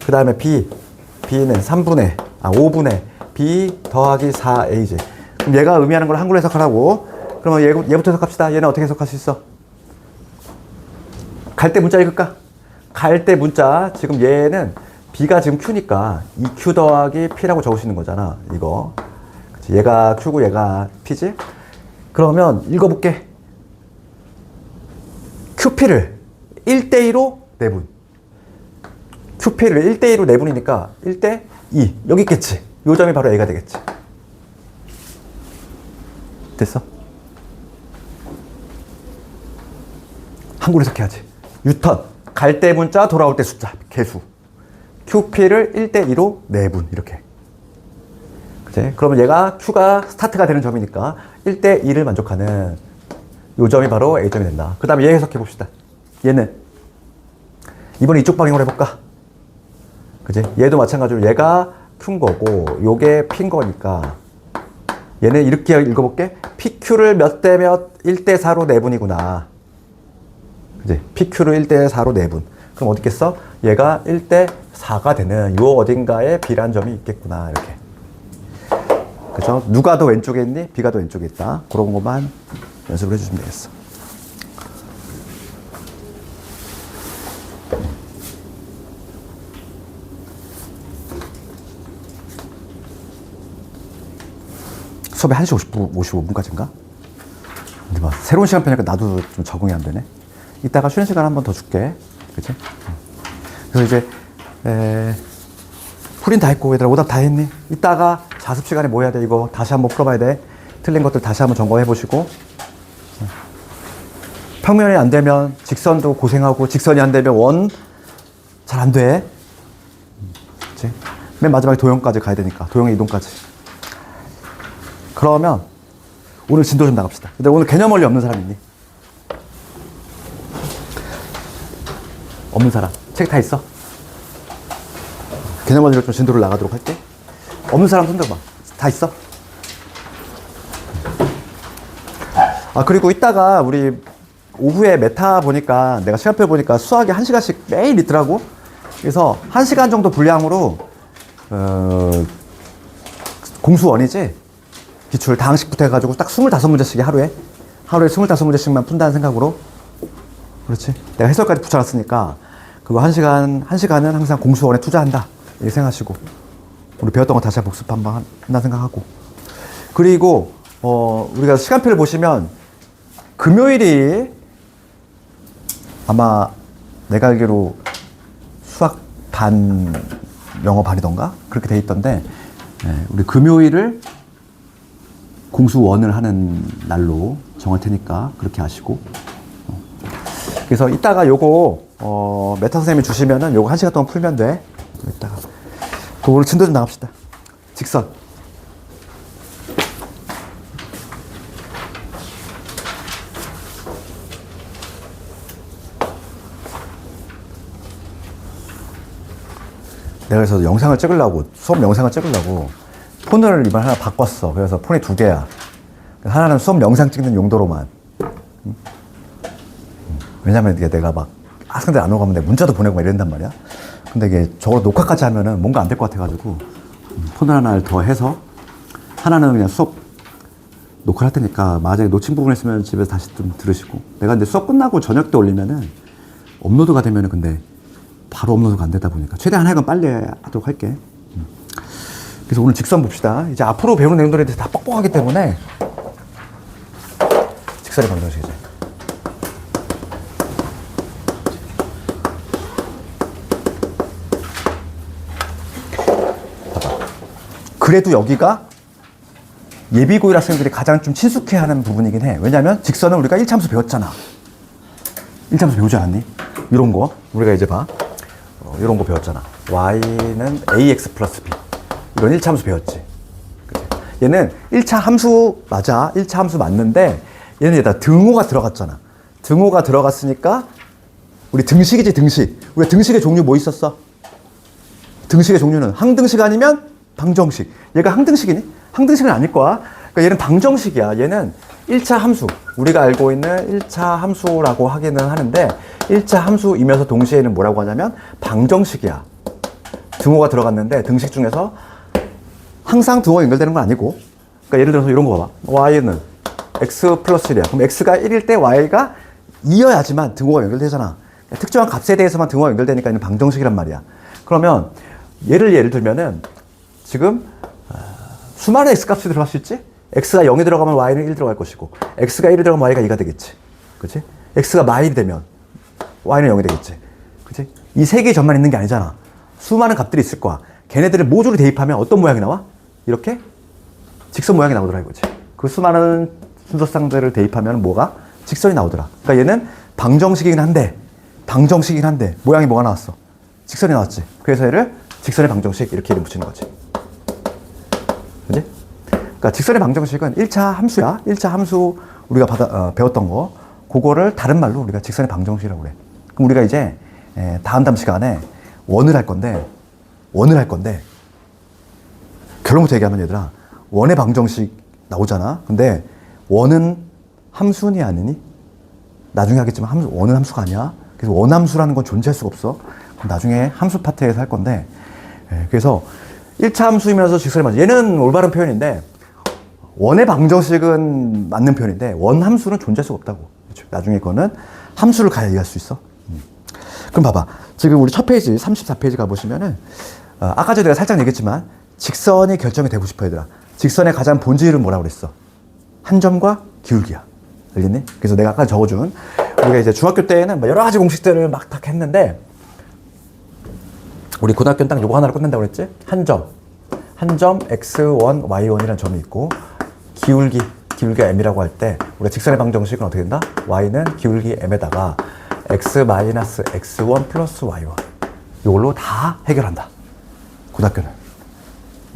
그 다음에 B는 5분의 B 더하기 4AG. 그럼 얘가 의미하는 걸 한글로 해석하라고. 그러면 얘부터 해석합시다. 얘는 어떻게 해석할 수 있어? 갈 때 문자 읽을까? 갈 때 문자, 지금 얘는 B가 지금 Q니까 2Q 더하기 P라고 적으시는 거잖아. 이거. 그치? 얘가 Q고 얘가 P지? 그러면 읽어볼게. QP를 1대2로 내분. QP를 1대2로 내분이니까 1대2. 여기 있겠지. 요 점이 바로 A가 되겠지. 됐어? 한글로 해석해야지. 유턴. 갈 때 문자, 돌아올 때 숫자. 개수. QP를 1대2로 내분. 이렇게. 그치? 그러면 얘가 Q가 스타트가 되는 점이니까 1대2를 만족하는 요 점이 바로 A점이 된다. 그 다음에 얘 해석해 봅시다. 얘는 이번에 이쪽 방향으로 해볼까? 그치? 얘도 마찬가지로 얘가 Q인 거고 요게 P인 거니까 얘는 이렇게 읽어볼게. PQ를 몇 대 몇 1대4로 내분이구나. 그치? PQ를 1대4로 내분. 그럼 어디 있겠어? 얘가 1대4가 되는 요 어딘가에 B라는 점이 있겠구나. 이렇게. 그죠? 누가 더 왼쪽에 있니? B가 더 왼쪽에 있다. 그런 것만 연습을 해주시면 되겠어. 수업이 1시 55분까지인가? 근데 막 새로운 시간 표니까 나도 좀 적응이 안 되네. 이따가 쉬는 시간 한 번 더 줄게. 그치? 그래서 이제, 풀인 다 했고, 얘들아, 오답 다 했니? 이따가 자습 시간에 뭐 해야 돼? 이거 다시 한번 풀어봐야 돼. 틀린 것들 다시 한번 점검해 보시고. 평면이 안 되면 직선도 고생하고, 직선이 안 되면 원 잘 안 돼. 그치? 맨 마지막에 도형까지 가야 되니까. 도형의 이동까지. 그러면 오늘 진도 좀 나갑시다. 근데 오늘 개념 원리 없는 사람 있니? 없는 사람. 책 다 있어? 개념 원리로 좀 진도를 나가도록 할게. 없는 사람 손 들어봐. 다 있어? 아, 그리고 이따가 우리 오후에 메타 보니까 내가 시간표 보니까 수학이 1시간씩 매일 있더라고. 그래서 1시간 정도 분량으로 공수원이지? 기출 다항식부터 해가지고 딱 25문제씩 하루에 25문제씩만 푼다는 생각으로. 그렇지? 내가 해설까지 붙여놨으니까 그거 1시간은 항상 공수원에 투자한다 이렇게 생각하시고 우리 배웠던 거 다시 복습 한번 한다 생각하고. 그리고 우리가 시간표를 보시면 금요일이 아마 내가 알기로 수학 반 영어 반이던가 그렇게 돼 있던데, 우리 금요일을 공수원을 하는 날로 정할 테니까 그렇게 아시고. 그래서 이따가 요거 메타 선생님이 주시면은 요거 1시간 동안 풀면 돼. 이따가 오늘 진도 좀 나갑시다. 직선. 내가 그래서 영상을 찍으려고, 수업 영상을 찍으려고 폰을 이번에 하나 바꿨어. 그래서 폰이 2개야. 하나는 수업 영상 찍는 용도로만. 왜냐면 이게 내가 막 학생들 안 오고 하면 내가 문자도 보내고 막 이런단 말이야. 근데 이게 저걸 녹화까지 하면은 뭔가 안 될 것 같아가지고 폰을 하나를 더 해서 하나는 그냥 수업 녹화를 할 테니까 만약에 놓친 부분 있으면 집에서 다시 좀 들으시고, 내가 근데 수업 끝나고 저녁 때 올리면은 업로드가 되면은 근데 바로 업로드가 안 되다 보니까 최대한 하여간 빨리 하도록 할게. 그래서 오늘 직선 봅시다. 이제 앞으로 배우는 내용들에 대해서 다 뻑뻑하기 때문에 직선의 방정식이지. 그래도 여기가 예비고일 학생들이 가장 좀 친숙해하는 부분이긴 해. 왜냐면 직선은 우리가 1차함수 배웠잖아. 1차함수 배우지 않았니? 이런 거 우리가 이제 봐. 이런 거 배웠잖아. y는 ax 플러스 b. 이건 1차 함수 배웠지. 그치? 얘는 1차 함수 맞아. 1차 함수 맞는데 얘는 여기다 등호가 들어갔잖아. 등호가 들어갔으니까 우리 등식이지, 등식. 우리가 등식의 종류 뭐 있었어? 등식의 종류는 항등식 아니면 방정식. 얘가 항등식이니? 항등식은 아닐 거야. 그러니까 얘는 방정식이야. 얘는 1차 함수. 우리가 알고 있는 1차 함수라고 하기는 하는데 1차 함수이면서 동시에는 뭐라고 하냐면 방정식이야. 등호가 들어갔는데 등식 중에서 항상 등호가 연결되는 건 아니고, 그러니까 예를 들어서 이런 거 봐봐. y는 x 플러스 1이야. 그럼 x가 1일 때 y가 2여야지만 등호가 연결되잖아. 특정한 값에 대해서만 등호가 연결되니까 얘는 방정식이란 말이야. 그러면 예를 들면은 지금 수많은 x값이 들어갈 수 있지? x가 0이 들어가면 y는 1 들어갈 것이고, x가 1이 들어가면 y가 2가 되겠지. 그치? x가 마일이 되면 y는 0이 되겠지. 그치? 이 세 개의 점만 있는 게 아니잖아. 수많은 값들이 있을 거야. 걔네들을 모조리 대입하면 어떤 모양이 나와? 이렇게 직선 모양이 나오더라 이거지. 그 수많은 순서쌍들을 대입하면 뭐가? 직선이 나오더라. 그러니까 얘는 방정식이긴 한데 모양이 뭐가 나왔어? 직선이 나왔지. 그래서 얘를 직선의 방정식 이렇게 이름 붙이는 거지. 그치? 그러니까 직선의 방정식은 1차 함수야. 1차 함수 우리가 배웠던 거, 그거를 다른 말로 우리가 직선의 방정식이라고 그래. 그럼 우리가 이제 다음 시간에 원을 할 건데 결론부터 얘기하면 얘들아, 원의 방정식 나오잖아. 근데 원은 함수니 아니니? 나중에 하겠지만 원은 함수가 아니야. 그래서 원함수라는 건 존재할 수가 없어. 그럼 나중에 함수 파트에서 할 건데, 그래서 1차 함수이면서 직선의 방정식, 얘는 올바른 표현인데 원의 방정식은 맞는 표현인데 원함수는 존재할 수가 없다고. 그렇죠? 나중에 그거는 함수를 가야 이해할 수 있어. 그럼 봐봐. 지금 우리 첫 페이지 34페이지 가보시면은 아까 전에 내가 살짝 얘기했지만 직선이 결정이 되고 싶어 얘들아. 직선의 가장 본질은 뭐라고 그랬어? 한 점과 기울기야. 알겠니? 그래서 내가 아까 적어준, 우리가 이제 중학교 때에는 여러 가지 공식들을 막 딱 했는데 우리 고등학교는 딱 요거 하나로 끝낸다고 그랬지? 한 점 x1, y1이라는 점이 있고, 기울기가 m이라고 할 때 우리가 직선의 방정식은 어떻게 된다? y는 기울기 m에다가 x-x1 플러스 y1 이걸로 다 해결한다. 고등학교는.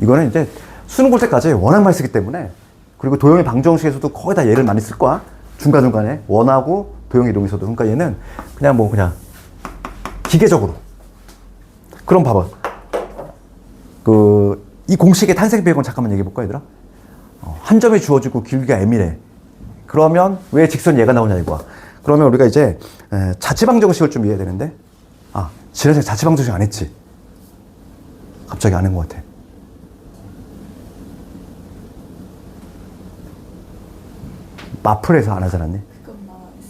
이거는 이제 수능 볼 때까지 워낙 많이 쓰기 때문에, 그리고 도형의 방정식에서도 거의 다 얘를 많이 쓸 거야. 중간중간에 원하고 도형의 이동에서도. 그러니까 얘는 그냥 기계적으로. 그럼 봐봐. 이 공식의 탄생 배경을 잠깐만 얘기해 볼까, 얘들아? 한 점이 주어지고 길이가 m이래. 그러면 왜 직선 얘가 나오냐 이거야. 그러면 우리가 이제 자취방정식을 좀 이해해야 되는데, 지난 시간에 자취방정식 안 했지? 갑자기 안 한 것 같아. 마플에서 안 하지 않았니?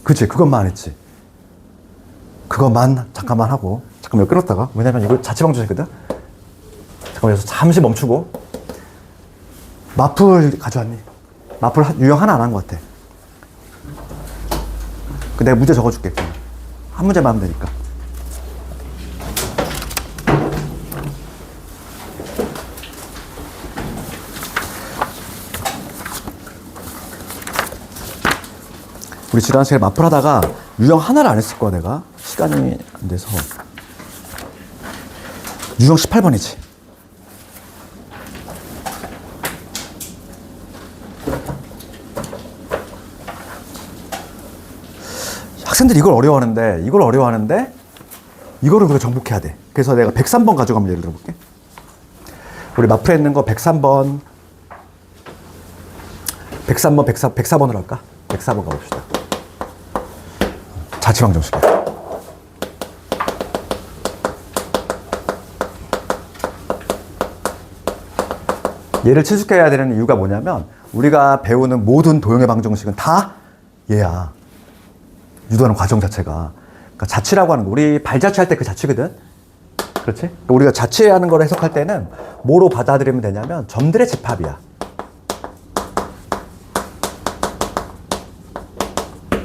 그치, 그것만 안 했지. 그것만 잠깐만 하고, 잠깐만 끊었다가, 왜냐면 이거 자취방정식이거든? 잠깐만 여기서 잠시 멈추고, 마플 가져왔니? 마플 유형 하나 안 한 것 같아. 내가 문제 적어줄게. 한 문제만 하면 되니까. 우리 지난 시간에 마플 하다가 유형 하나를 안 했을 거야, 내가. 시간이 안 돼서. 유형 18번이지. 학생들이 이걸 어려워하는데, 이거를 우리가 정복해야 돼. 그래서 내가 103번 가져가면 예를 들어볼게. 우리 마플에 있는 거 103번, 104번으로 할까? 104번 가봅시다. 자취방정식이야. 얘를 친숙해야 되는 이유가 뭐냐면, 우리가 배우는 모든 도형의 방정식은 다 얘야. 유도하는 과정 자체가. 그러니까 자취라고 하는 거, 우리 발자취할 때 그 자취거든? 그렇지? 그러니까 우리가 자취하는 걸 해석할 때는 뭐로 받아들이면 되냐면 점들의 집합이야.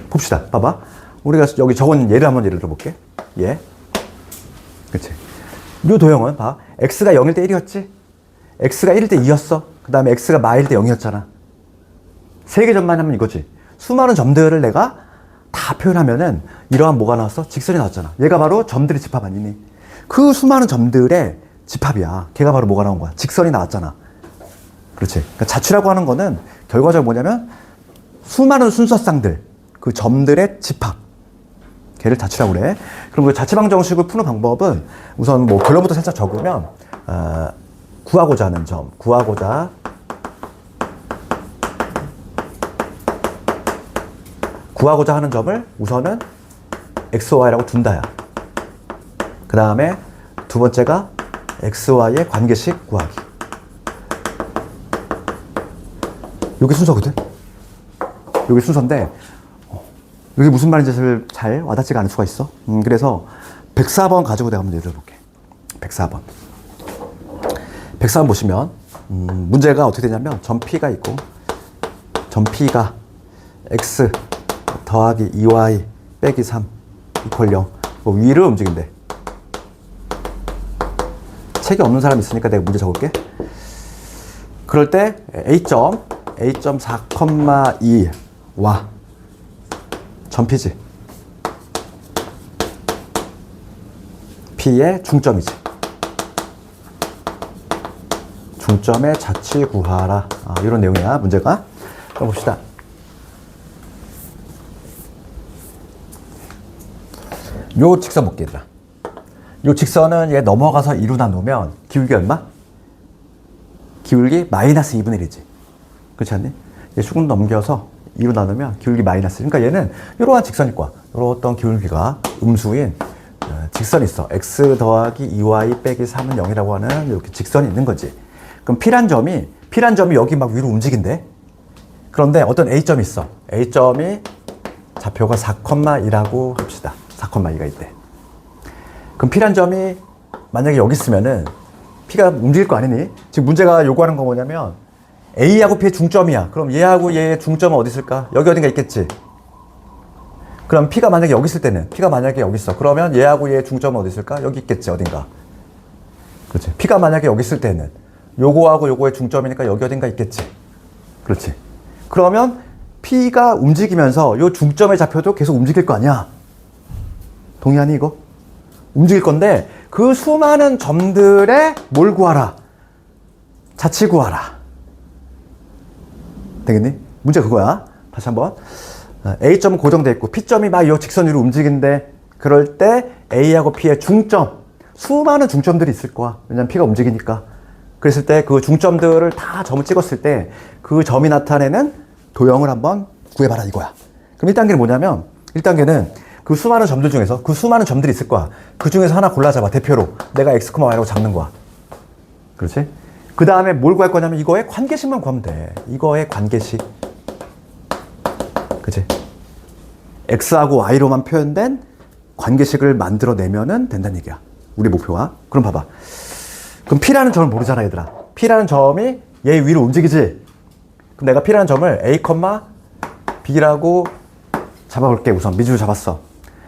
봅시다. 봐봐. 우리가 여기 적은 예를 한번 예를 들어볼게. 예. 그렇지? 이 도형은 봐. x가 0일 때 1이었지? x가 1일 때 2였어. 그 다음에 x가 마일 때 0이었잖아. 세 개 점만 하면 이거지. 수많은 점들을 내가 다 표현하면은 이러한 뭐가 나왔어? 직선이 나왔잖아. 얘가 바로 점들의 집합 아니니? 그 수많은 점들의 집합이야. 걔가 바로 뭐가 나온 거야? 직선이 나왔잖아. 그렇지? 그러니까 자취라고 하는 거는 결과적으로 뭐냐면 수많은 순서쌍들, 그 점들의 집합. 걔를 자취라고 그래. 그럼 그 자취방정식을 푸는 방법은 우선 뭐 결론부터 살짝 적으면 구하고자 하는 점, 구하고자 하는 점을 우선은 x, y라고 둔다야. 그 다음에 두 번째가 x, y의 관계식 구하기. 이게 순서거든. 이게 순서인데 이게 무슨 말인지 잘 와닿지가 않을 수가 있어. 그래서 104번 가지고 내가 한번 예를 들어볼게. 104번. 104번 보시면 문제가 어떻게 되냐면 점 P가 있고 점 P가 x 더하기 2y 빼기 3 이퀄 0. 뭐 위를 움직인대. 책이 없는 사람 있으니까 내가 문제 적을게. 그럴 때 A점 4,2와 점 P지. P의 중점이지. 중점의 자취 구하라. 이런 내용이야, 문제가. 그럼 봅시다. 요 직선 볼게, 얘들아. 요 직선은 얘 넘어가서 2로 나누면 기울기 얼마? 기울기 마이너스 2분의 1이지. 그렇지 않니? 얘 축은 넘겨서 2로 나누면 기울기 마이너스. 그러니까 얘는 이러한 직선일 거야. 이런 기울기가 음수인 직선이 있어. x 더하기 2y 빼기 3은 0이라고 하는 이렇게 직선이 있는 거지. 그럼 P란 점이 여기 막 위로 움직인대. 그런데 어떤 A점이 있어. A점이 좌표가 4,2라고 합시다. 4,2가 있대. 그럼 P란 점이 만약에 여기 있으면은 P가 움직일 거 아니니? 지금 문제가 요구하는 거 뭐냐면 A하고 P의 중점이야. 그럼 얘하고 얘의 중점은 어디 있을까? 여기 어딘가 있겠지. 그럼 P가 만약에 여기 있을 때는 P가 만약에 여기 있어. 그러면 얘하고 얘의 중점은 어디 있을까? 여기 있겠지, 어딘가. 그렇지. P가 만약에 여기 있을 때는 요거하고 요거의 중점이니까 여기 어딘가 있겠지. 그렇지. 그러면 P가 움직이면서 요 중점의 좌표도 계속 움직일 거 아니야. 동의하니 이거? 움직일 건데 그 수많은 점들의 뭘 구하라? 자취 구하라. 되겠니? 문제 그거야. 다시 한번. A점은 고정돼 있고 P점이 막 이 직선 위로 움직이는데 그럴 때 A하고 P의 중점, 수많은 중점들이 있을 거야. 왜냐면 P가 움직이니까. 그랬을 때 그 중점들을 다 점을 찍었을 때 그 점이 나타내는 도형을 한번 구해봐라 이거야. 그럼 1단계는 뭐냐면 1단계는 그 수많은 점들 중에서 그 수많은 점들이 있을 거야. 그 중에서 하나 골라 잡아. 대표로. 내가 x, y라고 잡는 거야. 그렇지? 그 다음에 뭘 구할 거냐면 이거의 관계식만 구하면 돼. 이거의 관계식. 그치? x하고 y로만 표현된 관계식을 만들어내면은 된다는 얘기야. 우리 목표가. 그럼 봐봐. 그럼 p라는 점을 모르잖아, 얘들아. p라는 점이 얘 위로 움직이지? 그럼 내가 p라는 점을 a, b라고 잡아볼게. 우선 미주를 잡았어.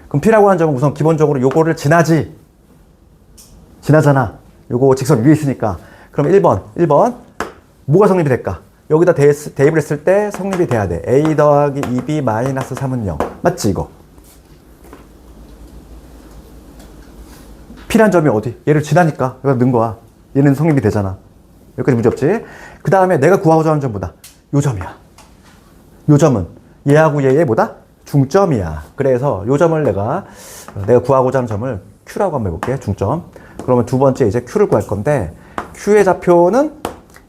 그럼 p라고 하는 점은 우선 기본적으로 요거를 지나지. 지나잖아. 요거 직선 위에 있으니까. 그럼 1번. 뭐가 성립이 될까? 여기다 대입을 했을 때 성립이 돼야 돼. a 더하기 2b 마이너스 3은 0. 맞지, 이거? p라는 점이 어디? 얘를 지나니까. 여기다 넣은 거야. 얘는 성립이 되잖아. 여기까지 문제 없지? 그 다음에 내가 구하고자 하는 점보다 요 점이야. 요 점은 얘하고 얘의 뭐다? 중점이야. 그래서 요 점을 내가 구하고자 하는 점을 Q라고 한번 해볼게. 중점. 그러면 두 번째 이제 Q를 구할 건데 Q의 좌표는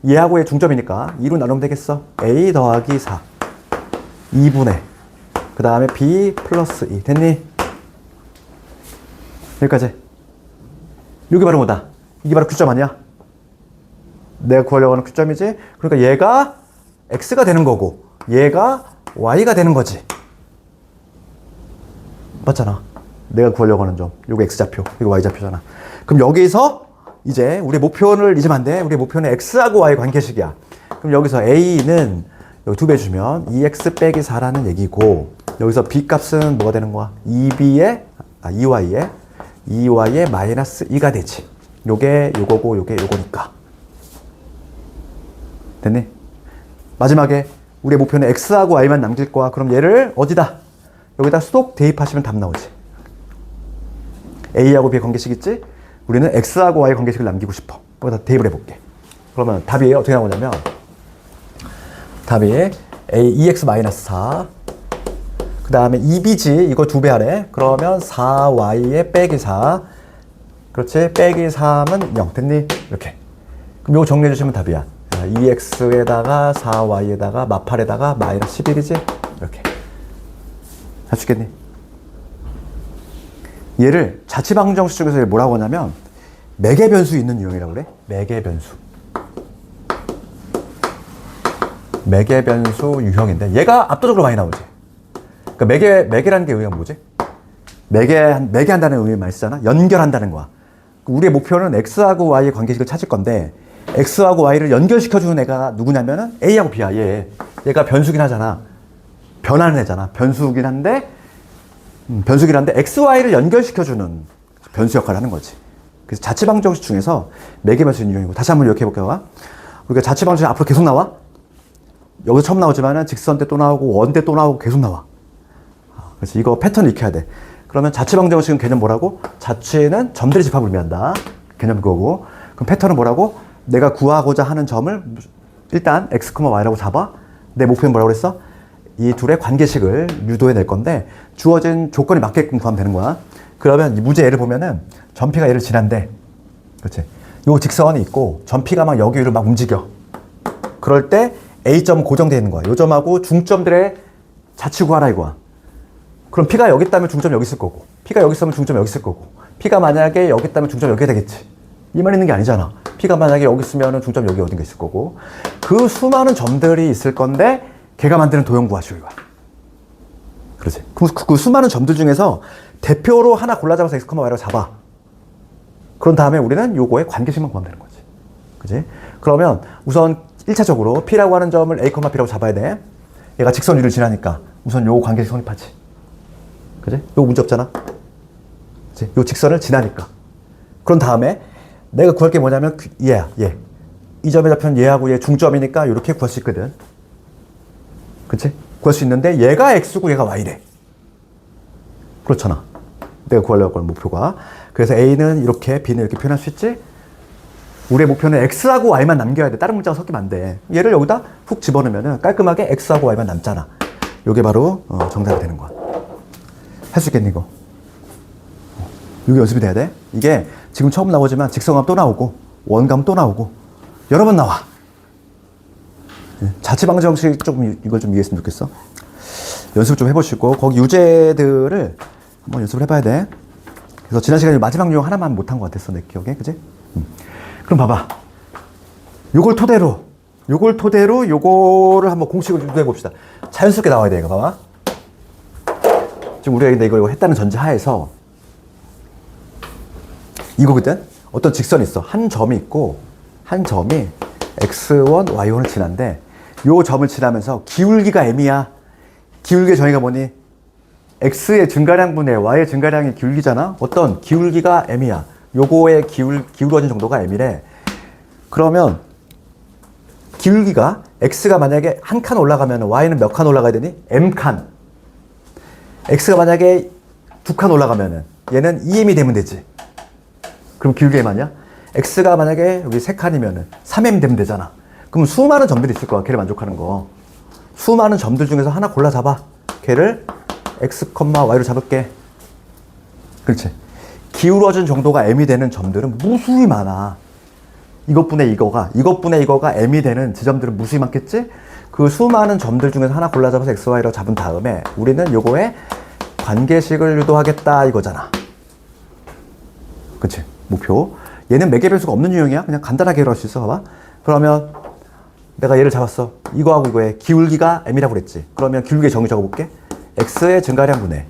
얘하고 얘 중점이니까 2로 나누면 되겠어. A 더하기 4 2분의 그 다음에 B 플러스 2 됐니? 여기까지. 이게 바로 뭐다? 이게 바로 Q점 아니야? 내가 구하려고 하는 Q점이지? 그러니까 얘가 X가 되는 거고 얘가 Y가 되는 거지. 맞잖아. 내가 구하려고 하는 점. 요거 X좌표, 이거 Y좌표잖아. 그럼 여기서 이제 우리 목표를 잊으면 안 돼. 우리 목표는 X하고 Y 관계식이야. 그럼 여기서 A는 여기 2배 주면 2X 빼기 4라는 얘기고 여기서 B 값은 뭐가 되는 거야? 2Y의 마이너스 2가 되지. 요게 요거고 요게 요거니까. 됐니? 마지막에 우리의 목표는 X하고 Y만 남길 거야. 그럼 얘를 어디다? 여기다 수독 대입하시면 답 나오지. A하고 B의 관계식 있지? 우리는 X하고 Y 관계식을 남기고 싶어. 여기다 대입을 해볼게. 그러면 답이 어떻게 나오냐면 답이 A 2X-4 그 다음에 2B지 이거 2배 하래. 그러면 4Y에 빼기 4 그렇지? 빼기 3은 0 됐니? 이렇게. 그럼 이거 정리해 주시면 답이야. 2X에다가 4Y에다가 마팔에다가 마이너스 11이지? 이렇게. 할 수 있겠니? 얘를 자취방정식 중에서 뭐라고 하냐면 매개변수 있는 유형이라고 그래. 매개변수 유형인데 얘가 압도적으로 많이 나오지. 그러니까 매개라는 게 의미가 뭐지? 매개한다는 의미 많이 쓰잖아. 연결한다는 거야. 우리의 목표는 X하고 Y의 관계식을 찾을 건데 X하고 Y를 연결시켜주는 애가 누구냐면은 A하고 B야. 얘가 변수긴 하잖아. 변하는 애잖아. 변수긴 한데 X, Y를 연결시켜주는 변수 역할을 하는 거지. 그래서 자취방정식 중에서 매개변수 유형이고 다시 한번 이렇게 해볼게요. 우리가 자취방정식 앞으로 계속 나와. 여기서 처음 나오지만은 직선 때 또 나오고 원 때 또 나오고 계속 나와. 그래서 이거 패턴 익혀야 돼. 그러면 자취방정식은 개념 뭐라고? 자취는 점들의 집합을 의미한다. 개념 그거고. 그럼 패턴은 뭐라고? 내가 구하고자 하는 점을 일단 X, Y라고 잡아. 내 목표는 뭐라고 그랬어? 이 둘의 관계식을 유도해 낼 건데 주어진 조건이 맞게끔 구하면 되는 거야. 그러면 이 문제 예를 보면은 점P가 얘를 지난데 그렇지? 요 직선이 있고 점P가 막 여기 위로 막 움직여. 그럴 때 A점 고정되어 있는 거야. 요 점하고 중점들의 자취 구하라 이거야. 그럼 P가 여기 있다면 중점 여기 있을 거고 P가 여기 있으면 중점 여기 있을 거고 P가 만약에 여기 있다면 중점 여기 되겠지. 이 말 있는 게 아니잖아. P가 만약에 여기 있으면 중점 여기 어딘가 있을 거고 그 수많은 점들이 있을 건데 걔가 만드는 도형 구하시오 이거야. 그렇지. 그 수많은 점들 중에서 대표로 하나 골라 잡아서 X, Y라고 잡아. 그런 다음에 우리는 요거의 관계식만 구하면 되는 거지. 그치? 그러면 우선 1차적으로 P라고 하는 점을 A, B라고 잡아야 돼. 얘가 직선 위를 지나니까 우선 요 관계식 성립하지. 그치? 요거 문제 없잖아. 그치? 요 직선을 지나니까. 그런 다음에 내가 구할 게 뭐냐면 얘야, 얘. 이 점의 좌표는 얘하고 얘 중점이니까 이렇게 구할 수 있거든. 그치? 구할 수 있는데 얘가 X고 얘가 Y래. 그렇잖아. 내가 구하려고 하는 목표가. 그래서 A는 이렇게, B는 이렇게 표현할 수 있지? 우리의 목표는 X하고 Y만 남겨야 돼. 다른 문자가 섞이면 안 돼. 얘를 여기다 훅 집어넣으면 깔끔하게 X하고 Y만 남잖아. 이게 바로 정답이 되는 거야. 할 수 있겠니 이거? 이게 연습이 돼야 돼. 이게 지금 처음 나오지만 직선감 또 나오고 원감 또 나오고 여러 번 나와. 자취방정 형식 조금 이걸 좀 이해했으면 좋겠어. 연습 좀 해보시고 거기 유제들을 한번 연습을 해봐야 돼. 그래서 지난 시간에 마지막 유형 하나만 못한 것 같았어 내 기억에, 그지? 그럼 봐봐. 요걸 토대로 요거를 한번 공식을 유도해 봅시다. 자연스럽게 나와야 돼. 이거 봐봐. 지금 우리가 근데 이걸 했다는 전제 하에서 이거거든? 어떤 직선이 있어. 한 점이 있고 한 점이 x1, y1을 지난데 요 점을 지나면서 기울기가 m이야. 기울기의 정의가 뭐니? x의 증가량분의 y의 증가량이 기울기잖아. 어떤 기울기가 m이야. 요거의 기울어진 정도가 m이래. 그러면 기울기가 x가 만약에 한 칸 올라가면 y는 몇 칸 올라가야 되니? m칸. x가 만약에 두 칸 올라가면 얘는 2m이 되면 되지. 그럼 기울기 m 아니야? x가 만약에 여기 3칸이면 3m 되면 되잖아. 그럼 수많은 점들이 있을 거야. 걔를 만족하는 거. 수많은 점들 중에서 하나 골라 잡아. 걔를 x, y로 잡을게. 그렇지. 기울어진 정도가 m이 되는 점들은 무수히 많아. 이것분의 이거가 m이 되는 지점들은 무수히 많겠지? 그 수많은 점들 중에서 하나 골라 잡아서 x, y로 잡은 다음에 우리는 요거에 관계식을 유도하겠다 이거잖아. 그치? 목표. 얘는 매개 변수가 없는 유형이야. 그냥 간단하게 해결할 수 있어. 봐봐. 그러면 내가 얘를 잡았어. 이거하고 이거의 기울기가 m이라고 그랬지. 그러면 기울기의 정의 적어볼게. x의 증가량분의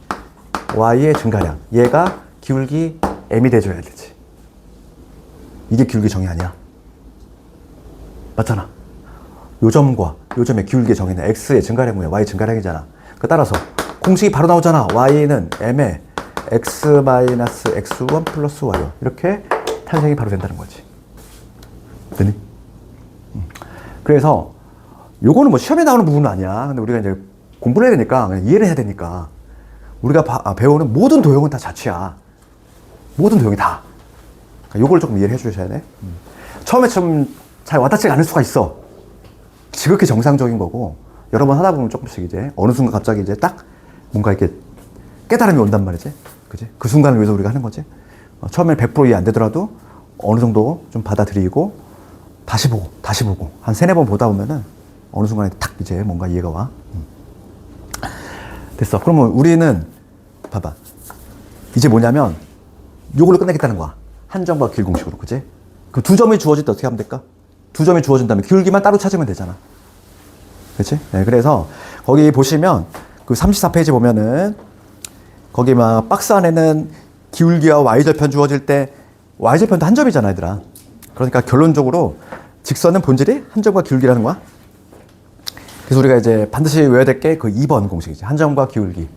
y의 증가량. 얘가 기울기 m이 돼줘야 되지. 이게 기울기 정의 아니야. 맞잖아. 요 점과 요 점의 기울기의 정의는 x의 증가량분의 y 증가량이잖아. 그 따라서 공식이 바로 나오잖아. y는 m의 x-x1 플러스 y. 이렇게 탄생이 바로 된다는 거지. 되니? 그래서 요거는 뭐 시험에 나오는 부분은 아니야. 근데 우리가 이제 공부를 해야 되니까, 그냥 이해를 해야 되니까 우리가 배우는 모든 도형은 다 자취야. 모든 도형이 다. 그러니까 요걸 조금 이해를 해주셔야 돼. 처음에 좀 잘 와닿지 않을 수가 있어. 지극히 정상적인 거고 여러 번 하다 보면 조금씩 이제 어느 순간 갑자기 이제 딱 뭔가 이렇게 깨달음이 온단 말이지. 그지? 그 순간을 위해서 우리가 하는 거지. 처음에 100% 이해 안 되더라도 어느 정도 좀 받아들이고 다시 보고 한 3-4번 보다 보면은 어느 순간에 탁 이제 뭔가 이해가 와. 됐어. 그러면 우리는 봐봐. 이제 뭐냐면 요걸로 끝내겠다는 거야. 한 점과 길 공식으로. 그치? 그 두 점이 주어질 때 어떻게 하면 될까? 두 점이 주어진 다음에 기울기만 따로 찾으면 되잖아. 그치? 네, 그래서 거기 보시면 그 34페이지 보면은 거기 막 박스 안에는 기울기와 y절편 주어질 때 y절편도 한 점이잖아, 얘들아. 그러니까 결론적으로 직선은 본질이 한 점과 기울기라는 거야. 그래서 우리가 이제 반드시 외워야 될 게 그 2번 공식이지. 한 점과 기울기.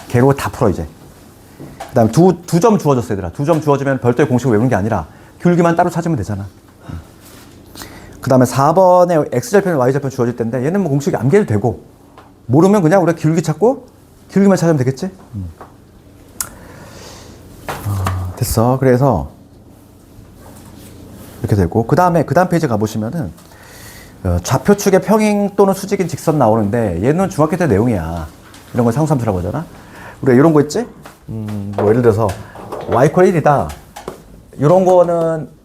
걔로 다 풀어, 이제. 그 다음에 두 점 주어졌어, 얘들아. 두 점 주어지면 별도의 공식을 외우는 게 아니라 기울기만 따로 찾으면 되잖아. 그 다음에 4번에 x절편, y절편 주어질 텐데 얘는 뭐 공식이 암기해도 되고 모르면 그냥 우리가 기울기 찾고 기울기만 찾으면 되겠지? 됐어. 그래서 이렇게 되고 그 다음 페이지 가보시면은 좌표축의 평행 또는 수직인 직선 나오는데 얘는 중학교 때 내용이야. 이런 걸 상수함수라고 하잖아. 우리가 이런 거 있지? 뭐 예를 들어서 y = 1이다. 이런 거는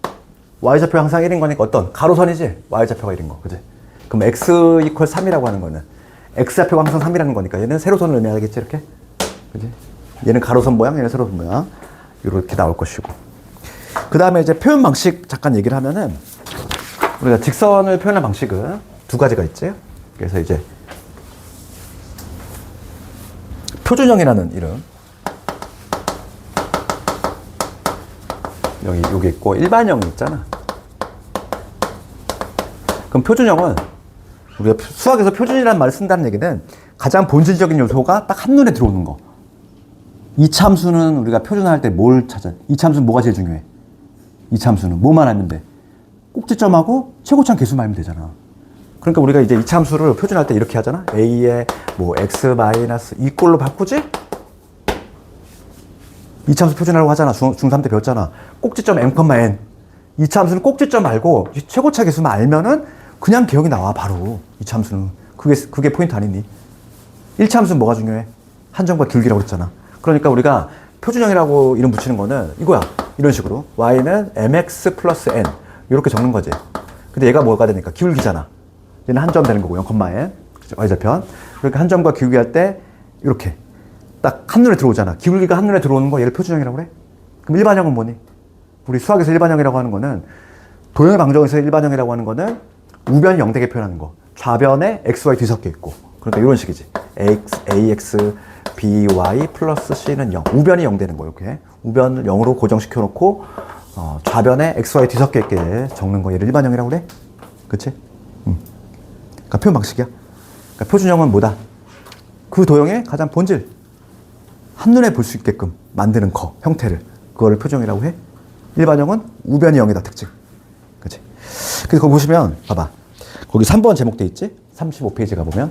y좌표 항상 1인 거니까 어떤? 가로선이지? y좌표가 1인 거. 그지? 그럼 x = 3이라고 하는 거는 x좌표가 항상 3이라는 거니까 얘는 세로선을 의미하겠지? 이렇게? 그지? 얘는 가로선 모양, 얘는 세로선 모양. 이렇게 나올 것이고. 그 다음에 이제 표현 방식 잠깐 얘기를 하면은 우리가 직선을 표현할 방식은 두 가지가 있지. 그래서 이제 표준형이라는 이름. 여기 있고 일반형이 있잖아. 그럼 표준형은 우리가 수학에서 표준이라는 말을 쓴다는 얘기는 가장 본질적인 요소가 딱 한눈에 들어오는 거. 이차함수는 우리가 표준화할 때 뭘 찾아? 이차함수는 뭐가 제일 중요해? 이차함수는 뭐만 알면 돼? 꼭지점하고 최고차항 개수만 알면 되잖아. 그러니까 우리가 이제 이차함수를 표준할 때 이렇게 하잖아. a에 뭐 x-2 꼴로 바꾸지? 이차함수 표준하라고 하잖아. 중3 때 배웠잖아. 꼭지점 m,n. 이차함수는 꼭지점 알고 최고차 개수만 알면은 그냥 기억이 나와 바로. 이차함수는 그게 포인트 아니니? 1차함수는 뭐가 중요해? 한 점과 기울기라고 그랬잖아. 그러니까 우리가 표준형이라고 이름 붙이는 거는 이거야. 이런 식으로 y는 mx 플러스 n 이렇게 적는 거지. 근데 얘가 뭐가 되니까 기울기잖아. 얘는 한 점 되는 거고 0,n y절편. 그러니까 한 점과 기울기 할 때 이렇게 딱 한눈에 들어오잖아. 기울기가 한눈에 들어오는 거 얘를 표준형이라고 그래? 그럼 일반형은 뭐니? 우리 수학에서 일반형이라고 하는 거는 도형의 방정에서 일반형이라고 하는 거는 우변이 0되게 표현하는 거. 좌변에 xy 뒤섞여 있고. 그러니까 이런 식이지. ax by 플러스 c는 0. 우변이 0 되는 거 이렇게. 우변을 0으로 고정시켜 놓고 좌변에 xy 뒤섞여 있게 적는 거 얘를 일반형이라고 그래? 그치? 그러니까 표현 방식이야. 그러니까 표준형은 뭐다? 그 도형의 가장 본질. 한눈에 볼 수 있게끔 만드는 거, 형태를. 그거를 표준형이라고 해. 일반형은 우변이 0이다, 특징. 그치? 그래서 거기 보시면, 봐봐. 거기 3번 제목돼 있지? 35페이지 가보면.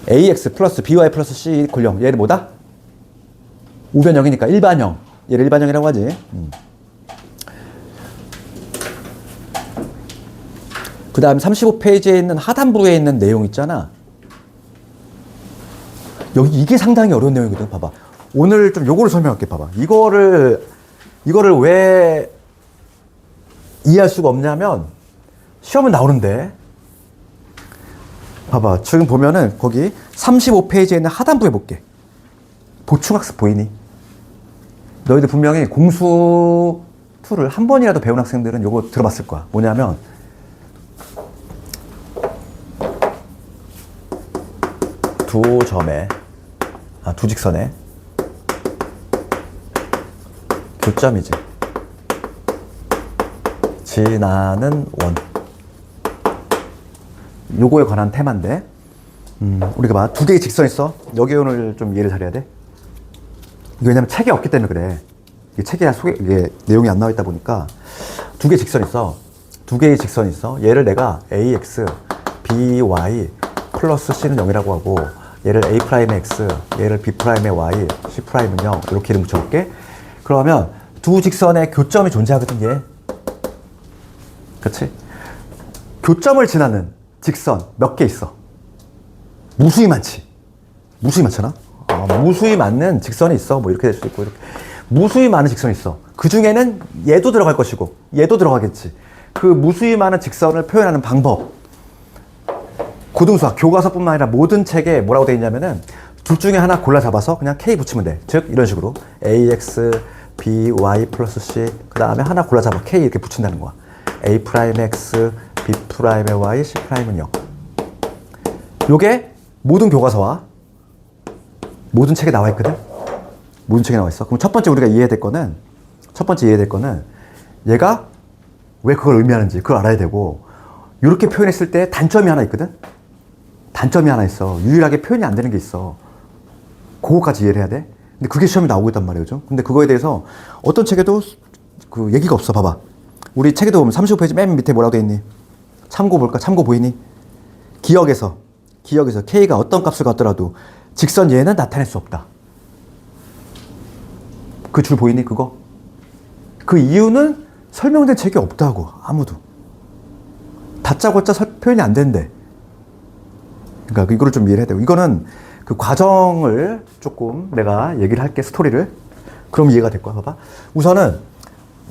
ax 플러스 by 플러스 c 이퀄 0. 얘를 뭐다? 우변 0이니까 일반형. 얘를 일반형이라고 하지. 그 다음 35페이지에 있는 하단부에 있는 내용 있잖아. 여기 이게 상당히 어려운 내용이거든. 봐봐. 오늘 좀 요거를 설명할게. 봐봐. 이거를 왜 이해할 수가 없냐면 시험은 나오는데 봐봐. 지금 보면은 거기 35페이지에 있는 하단부에 볼게. 보충학습 보이니? 너희들 분명히 공수 2를 한 번이라도 배운 학생들은 요거 들어봤을 거야. 뭐냐면 두 직선에 교점이지. 지나는 원. 요거에 관한 테마인데, 우리가 봐. 두 개의 직선이 있어. 여기 오늘 좀 이해를 잘해야 돼. 이게 왜냐면 책에 없기 때문에 그래. 이게 책에 이게 내용이 안 나와 있다 보니까 두 개의 직선이 있어. 두 개의 직선이 있어. 얘를 내가 ax, by 플러스 c는 0이라고 하고, 얘를 a'의 x, 얘를 b'의 y, c'은 0 이렇게 이름 붙여볼게. 그러면 두 직선의 교점이 존재하거든 얘. 그치? 교점을 지나는 직선 몇 개 있어? 무수히 많지. 무수히 많잖아. 무수히 많은 직선이 있어. 뭐 이렇게 될 수도 있고 이렇게. 무수히 많은 직선이 있어. 그 중에는 얘도 들어갈 것이고 얘도 들어가겠지. 그 무수히 많은 직선을 표현하는 방법. 고등수학 교과서뿐만 아니라 모든 책에 뭐라고 되어 있냐면은 둘 중에 하나 골라 잡아서 그냥 K 붙이면 돼. 즉 이런 식으로 AX, BY 플러스 C 그 다음에 하나 골라 잡아 K 이렇게 붙인다는 거야. A'X, B'의 Y, C'은 0. 요게 모든 교과서와 모든 책에 나와 있거든. 모든 책에 나와 있어. 그럼 첫 번째 우리가 이해해야 될 거는 얘가 왜 그걸 의미하는지 그걸 알아야 되고, 이렇게 표현했을 때 단점이 하나 있거든. 단점이 하나 있어. 유일하게 표현이 안 되는 게 있어. 그거까지 이해를 해야 돼. 근데 그게 시험에 나오고 있단 말이에요. 요즘. 근데 그거에 대해서 어떤 책에도 그 얘기가 없어. 봐봐. 우리 책에도 보면 35페이지 맨 밑에 뭐라고 돼 있니? 참고 볼까? 참고 보이니? 기억에서 K가 어떤 값을 갖더라도 직선 얘는 나타낼 수 없다. 그 줄 보이니? 그거? 그 이유는 설명된 책이 없다고. 아무도. 다짜고짜 표현이 안 된대. 그러니까 이거를 좀 이해를 해야 되고, 이거는 그 과정을 조금 내가 얘기를 할게. 스토리를. 그럼 이해가 될 거야. 봐봐. 우선은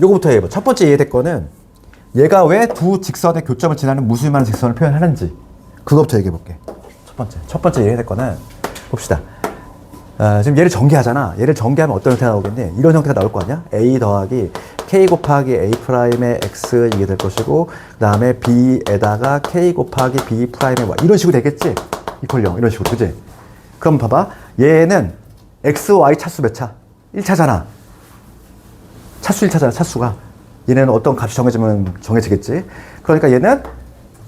요거부터 얘기해봐. 첫 번째 이해될 거는 얘가 왜 두 직선의 교점을 지나는 무수히 많은 직선을 표현하는지, 그거부터 얘기해 볼게. 첫 번째 이해될 거는 봅시다. 지금 얘를 전개하잖아. 얘를 전개하면 어떤 형태가 나오겠니? 이런 형태가 나올 거 아니야? A 더하기 K 곱하기 A'의 X 이게 될 것이고, 그 다음에 B에다가 K 곱하기 B'의 Y 이런 식으로 되겠지? 이퀄 0 이런 식으로. 그지? 그럼 봐봐. 얘는 X, Y 차수 몇 차? 1차잖아. 차수 1차잖아. 차수가. 얘는 어떤 값이 정해지면 정해지겠지? 그러니까 얘는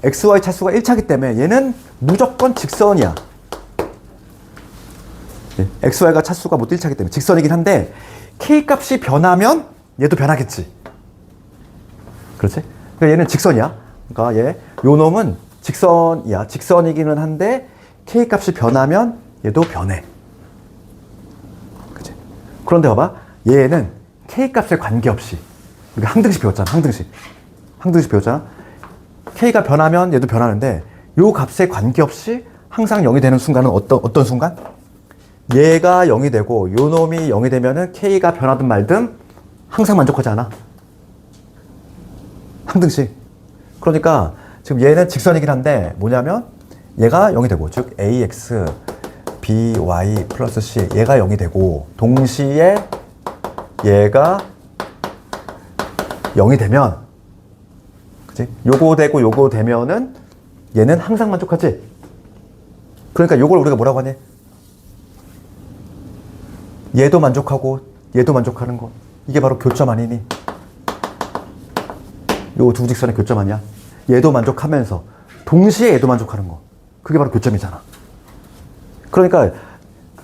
X, Y 차수가 1차기 때문에 얘는 무조건 직선이야. X, Y가 차수가 모두 1차기 때문에 직선이긴 한데, K 값이 변하면 얘도 변하겠지. 그렇지? 그러니까 얘는 직선이야. 그러니까 요 놈은 직선이야. 직선이기는 한데 K 값이 변하면 얘도 변해. 그치? 그런데 봐봐. 얘는 K 값에 관계없이, 우리가 항등식 배웠잖아. 항등식 배웠잖아. K가 변하면 얘도 변하는데 요 값에 관계없이 항상 0이 되는 순간은 어떤 순간? 얘가 0이 되고 요 놈이 0이 되면은 K가 변하든 말든 항상 만족하지 않아. 항등식. 그러니까 지금 얘는 직선이긴 한데 뭐냐면 얘가 0이 되고, 즉 ax by 플러스 c 얘가 0이 되고 동시에 얘가 0이 되면, 그치? 요거 되고 요거 되면은 얘는 항상 만족하지. 그러니까 요걸 우리가 뭐라고 하니? 얘도 만족하고 얘도 만족하는 거, 이게 바로 교점 아니니? 요 두 직선의 교점 아니야? 얘도 만족하면서 동시에 얘도 만족하는 거, 그게 바로 교점이잖아. 그러니까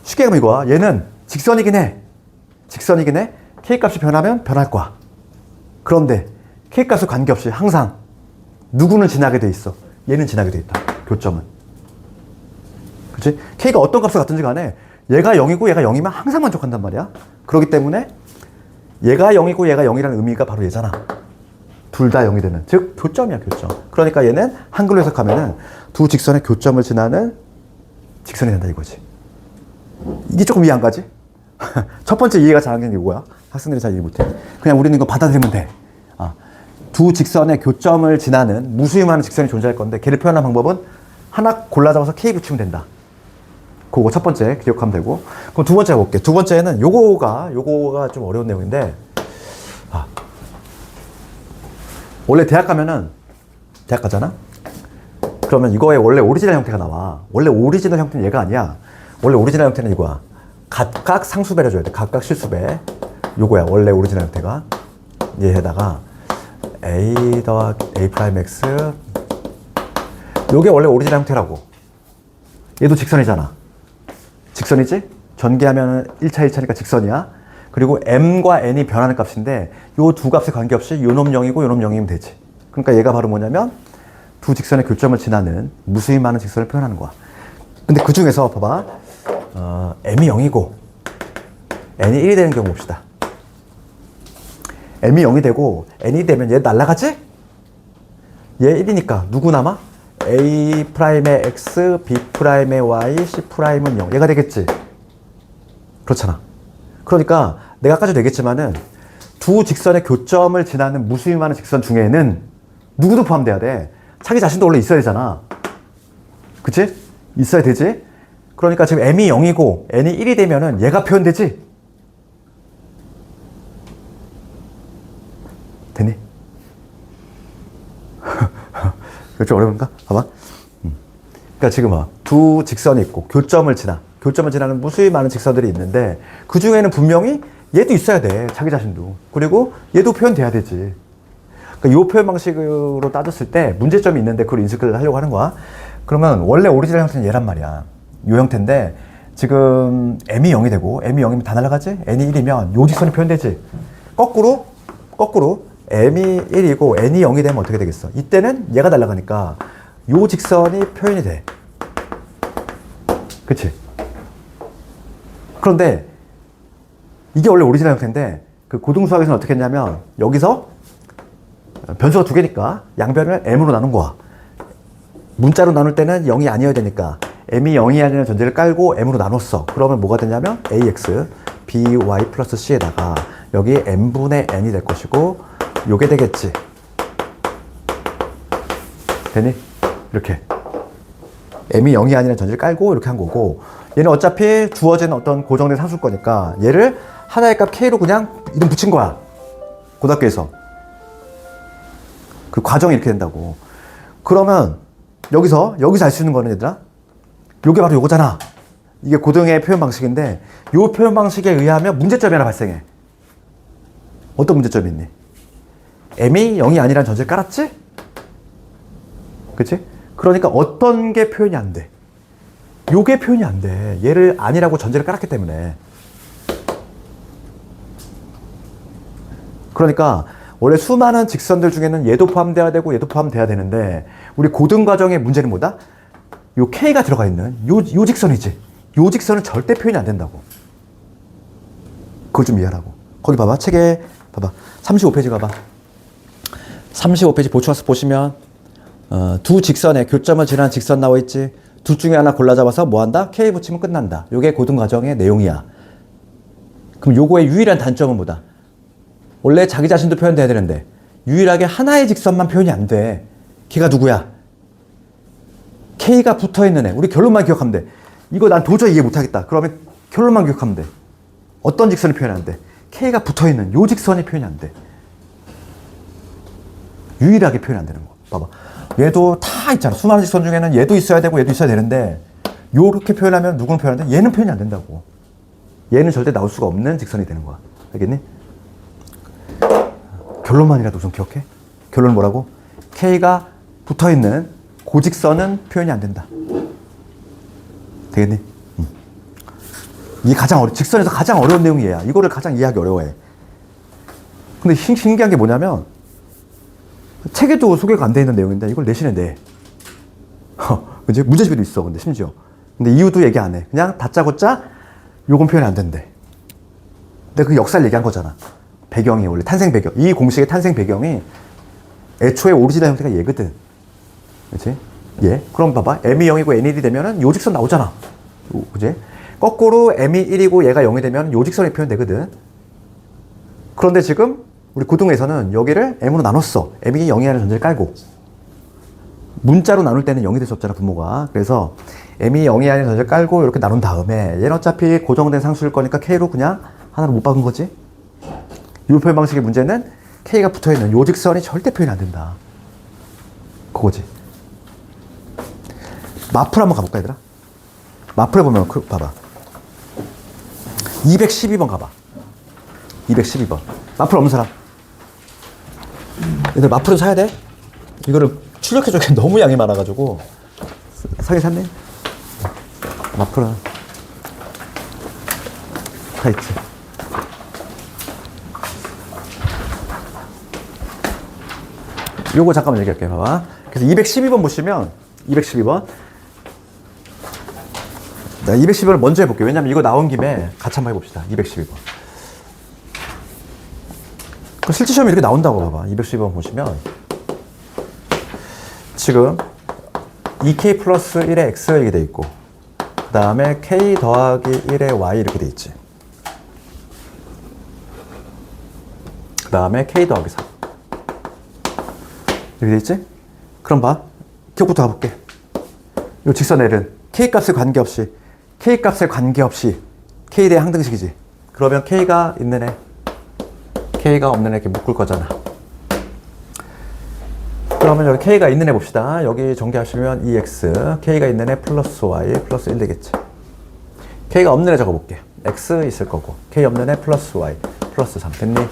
쉽게 하면 이거야. 얘는 직선이긴 해. 직선이긴 해. K값이 변하면 변할 거야. 그런데 K값에 관계없이 항상 누구는 지나게 돼 있어? 얘는 지나게 돼 있다. 교점은. 그치? K가 어떤 값을 갖든지 간에 얘가 0이고 얘가 0이면 항상 만족한단 말이야. 그렇기 때문에 얘가 0이고 얘가 0이라는 의미가 바로 얘잖아. 둘 다 0이 되는, 즉 교점이야, 교점. 그러니까 얘는 한글로 해석하면은 두 직선의 교점을 지나는 직선이 된다 이거지. 이게 조금 이해 안 가지? 첫 번째 이해가 잘 안 되는 게 뭐야? 학생들이 잘 이해 못해. 그냥 우리는 이거 받아들이면 돼. 두 직선의 교점을 지나는 무수히 직선이 존재할 건데, 걔를 표현하는 방법은 하나 골라 잡아서 K 붙이면 된다. 그거 첫 번째 기억하면 되고. 그럼 두 번째 해볼게. 두 번째는 요거가 좀 어려운 내용인데, 원래 대학 가면은, 대학 가잖아? 그러면 이거의 원래 오리지널 형태가 나와. 원래 오리지널 형태는 얘가 아니야. 원래 오리지널 형태는 이거야. 각각 상수배를 줘야 돼. 각각 실수배. 요거야. 원래 오리지널 형태가. 얘에다가 a 더하기 a 프라임 x, 요게 원래 오리지널 형태라고. 얘도 직선이잖아. 직선이지? 전개하면 1차 1차니까 직선이야. 그리고 m과 n이 변하는 값인데 요 두 값에 관계없이 요놈 0이고 요놈 0이면 되지. 그러니까 얘가 바로 뭐냐면 두 직선의 교점을 지나는 무수히 많은 직선을 표현하는 거야. 근데 그 중에서 봐봐. m이 0이고 n이 1이 되는 경우 봅시다. m이 0이 되고 n이 되면 얘 날라가지? 얘 1이니까 누구 남아? a 프라임의 x, b 프라임의 y, c 프라임은 0. 얘가 되겠지? 그렇잖아. 그러니까 내가 아까도 얘기했지만은 두 직선의 교점을 지나는 무수히 많은 직선 중에는 누구도 포함돼야 돼. 자기 자신도 원래 있어야 되잖아. 그치? 있어야 되지? 그러니까 지금 m이 0이고 n이 1이 되면은 얘가 표현되지? 되니? 이거 좀 어려운가? 봐봐. 그러니까 지금 두 직선이 있고 교점을 지나는 무수히 많은 직선들이 있는데 그 중에는 분명히 얘도 있어야 돼. 자기 자신도. 그리고 얘도 표현돼야 되지. 그러니까 이 표현 방식으로 따졌을 때 문제점이 있는데 그걸 인식을 하려고 하는 거야. 그러면 원래 오리지널 형태는 얘란 말이야. 이 형태인데 지금 m이 0이 되고 m이 0이면 다 날아가지? n이 1이면 요 직선이 표현되지. 거꾸로 m이 1이고 n이 0이 되면 어떻게 되겠어? 이때는 얘가 날아가니까 요 직선이 표현이 돼. 그치? 그런데 이게 원래 오리지널 형태인데 그 고등수학에서는 어떻게 했냐면 여기서 변수가 두 개니까 양변을 m으로 나눈 거야. 문자로 나눌 때는 0이 아니어야 되니까 m이 0이 아니라는 전제를 깔고 m으로 나눴어. 그러면 뭐가 되냐면 ax by 플러스 c에다가 여기 m분의 n이 될 것이고 요게 되겠지. 되니? 이렇게 m이 0이 아니라는 전제를 깔고 이렇게 한 거고, 얘는 어차피 주어진 어떤 고정된 상수일 거니까 얘를 하나의 값 k로 그냥 이름 붙인 거야. 고등학교에서 그 과정이 이렇게 된다고. 그러면 여기서 알 수 있는 거는 얘들아, 요게 바로 요거잖아. 이게 고등의 표현 방식인데 요 표현 방식에 의하면 문제점이 하나 발생해. 어떤 문제점이 있니? m이 0이 아니라는 전제를 깔았지? 그치? 그러니까 어떤 게 표현이 안 돼? 요게 표현이 안 돼. 얘를 아니라고 전제를 깔았기 때문에. 그러니까 원래 수많은 직선들 중에는 얘도 포함돼야 되고 얘도 포함돼야 되는데 우리 고등과정의 문제는 뭐다? 요 K가 들어가 있는 요 직선이지. 요 직선은 절대 표현이 안 된다고. 그걸 좀 이해하라고. 거기 봐봐. 책에 봐봐. 35페이지 가봐. 35페이지 보충학습 보시면 두 직선의 교점을 지나는 직선 나와 있지. 둘 중에 하나 골라 잡아서 뭐 한다? K 붙이면 끝난다. 요게 고등과정의 내용이야. 그럼 요거의 유일한 단점은 뭐다? 원래 자기 자신도 표현돼야 되는데 유일하게 하나의 직선만 표현이 안 돼. 걔가 누구야? K가 붙어있는 애. 우리 결론만 기억하면 돼. 이거 난 도저히 이해 못하겠다. 그러면 결론만 기억하면 돼. 어떤 직선이 표현이 안 돼? K가 붙어있는 요 직선이 표현이 안 돼. 유일하게 표현이 안 되는 거. 봐봐. 얘도 다 있잖아. 수많은 직선 중에는 얘도 있어야 되고 얘도 있어야 되는데 요렇게 표현하면 누구는 표현하는데 얘는 표현이 안 된다고. 얘는 절대 나올 수가 없는 직선이 되는 거야. 알겠니? 결론만이라도 좀 기억해. 결론은 뭐라고? K가 붙어있는 고직선은 표현이 안 된다. 되겠니? 이게 직선에서 가장 어려운 내용이 얘야. 이거를 가장 이해하기 어려워해. 근데 신기한 게 뭐냐면 책에도 소개가 안 돼 있는 내용인데 이걸 내신에 내. 그치? 문제집에도 있어. 근데 심지어. 근데 이유도 얘기 안 해. 그냥 다짜고짜 요건 표현이 안 된대. 근데 그 역사를 얘기한 거잖아. 배경이 원래 탄생 배경. 이 공식의 탄생 배경이 애초에 오리지널 형태가 얘거든. 그치? 얘. 그럼 봐봐. m이 0이고 n이 1이 되면은 요 직선 나오잖아. 그치? 거꾸로 m이 1이고 얘가 0이 되면 요 직선이 표현되거든. 그런데 지금 우리 고등에서는 여기를 m으로 나눴어. m이 0이라는 전제를 깔고. 문자로 나눌 때는 0이 될 수 없잖아, 분모가. 그래서 m이 0이라는 전제를 깔고 이렇게 나눈 다음에 얘는 어차피 고정된 상수일 거니까 k로 그냥 하나로 못 박은 거지. 이 표현 방식의 문제는 k가 붙어있는 요 직선이 절대 표현이 안 된다. 그거지. 마플 한번 가볼까, 얘들아? 마플에 보면 봐봐. 212번 가봐. 212번. 마플 없는 사람? 얘들 마플은 사야 돼? 이거를 출력해주기엔 너무 양이 많아가지고 사긴 샀네. 마플은 다 있지. 요거 잠깐만 얘기할게요. 봐봐. 그래서 212번 보시면 212번 212번을 먼저 해볼게요. 왜냐면 이거 나온 김에 같이 한번 해봅시다. 212번. 실제 시험에 이렇게 나온다고 봐봐. 212번 보시면 지금 2k 플러스 1의 x 이렇게 돼 있고 그 다음에 k 더하기 1의 y 이렇게 돼 있지. 그 다음에 k 더하기 4 이렇게 돼 있지? 그럼 봐. 기억부터 가볼게. 이 직선 L은 k값에 관계없이 k에 대해 항등식이지. 그러면 k가 있는 애, k가 없는 애 이렇게 묶을 거잖아. 그러면 여기 k가 있는 애 봅시다. 여기 전개하시면 2x, k가 있는 애 플러스 y 플러스 1 되겠지. k가 없는 애 적어볼게. x 있을 거고 k 없는 애 플러스 y 플러스 3 됐니?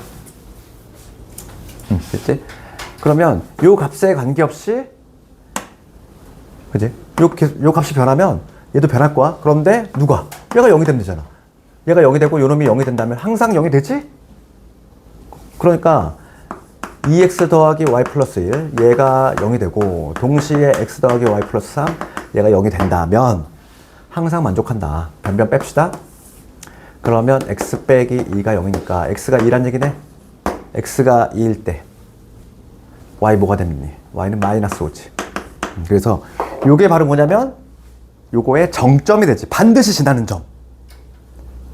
됐지? 그러면 요 값에 관계없이 그지? 요 값이 변하면 얘도 변할 거야. 그런데 누가? 얘가 0이 되면 되잖아. 얘가 0이 되고 요 놈이 0이 된다면 항상 0이 되지? 그러니까 2x 더하기 y 플러스 1 얘가 0이 되고 동시에 x 더하기 y 플러스 3 얘가 0이 된다면 항상 만족한다. 변변 뺍시다. 그러면 x 빼기 2가 0이니까 x가 2란 얘기네. x가 2일 때 y 뭐가 됩니까? y는 마이너스 5지. 그래서 요게 바로 뭐냐면 요거의 정점이 되지. 반드시 지나는 점.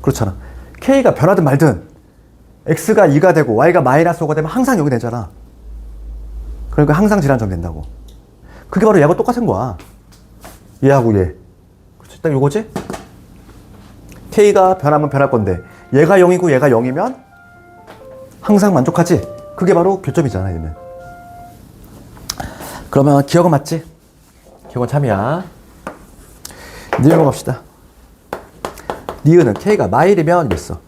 그렇잖아. k가 변하든 말든 x가 2가 되고 y가 마이너스 5가 되면 항상 0이 되잖아. 그러니까 항상 지나는 점 된다고. 그게 바로 얘하고 똑같은 거야. 얘하고 얘. 그렇지. 딱 요거지? k가 변하면 변할 건데 얘가 0이고 얘가 0이면 항상 만족하지. 그게 바로 교점이잖아, 얘는. 그러면 기억은 맞지? 기억은 참이야. 니은으로 갑시다. 니은은 k가 마일이면 이랬어.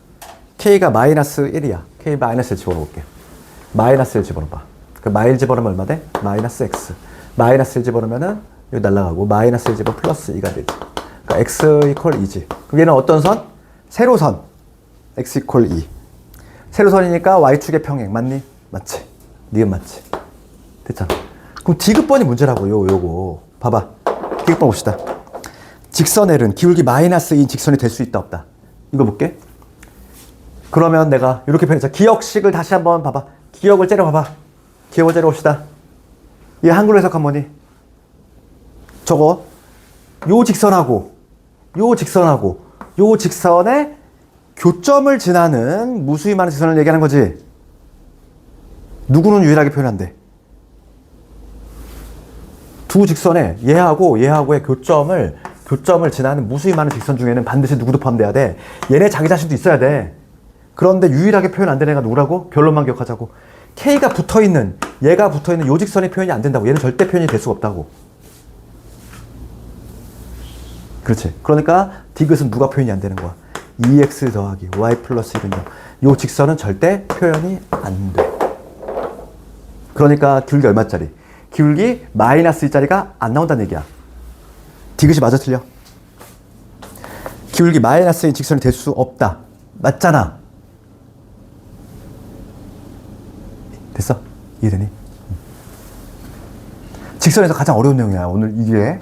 k가 마이너스 1이야. k 마이너스 1 집어넣어볼게. 마이너스 1 집어넣어봐. 그 마일 집어넣으면 얼마 돼? 마이너스 x. 마이너스 1 집어넣으면은 여기 날라가고 마이너스 1 집어 플러스 2가 되지. 그러니까 x 이퀄 2지. 그럼 얘는 어떤 선? 세로선. x 이퀄 2. 세로선이니까 y축의 평행. 맞니? 맞지? 니은 맞지? 됐잖아. 그럼 디귿번이 문제라고. 요거. 봐봐. 디귿번 봅시다. 직선 L은 기울기 마이너스 2인 직선이 될 수 있다 없다. 이거 볼게. 그러면 내가 이렇게 표현했자. 기억식을 다시 한번 봐봐. 기억을 째려봐봐. 기억을 째려봅시다. 이 한글로 해석한 뭐니? 저거 요 직선하고 요 직선의 교점을 지나는 무수히 많은 직선을 얘기하는 거지. 누구는 유일하게 표현한대? 두 직선에 얘하고의 교점을 지나는 무수히 많은 직선 중에는 반드시 누구도 포함돼야 돼. 얘네 자기 자신도 있어야 돼. 그런데 유일하게 표현 안 되는 애가 누구라고? 결론만 기억하자고. K가 붙어있는, 얘가 붙어있는 요 직선의 표현이 안 된다고. 얘는 절대 표현이 될 수가 없다고. 그렇지. 그러니까 디귿은 누가 표현이 안 되는 거야? 2x 더하기 y 플러스 1은요. 요 직선은 절대 표현이 안 돼. 그러니까 기울기 얼마짜리? 기울기 마이너스 2짜리가 안 나온다는 얘기야. 디귿이 맞아 틀려? 기울기 마이너스 2 직선이 될 수 없다. 맞잖아. 됐어? 이해되니? 직선에서 가장 어려운 내용이야. 오늘 이게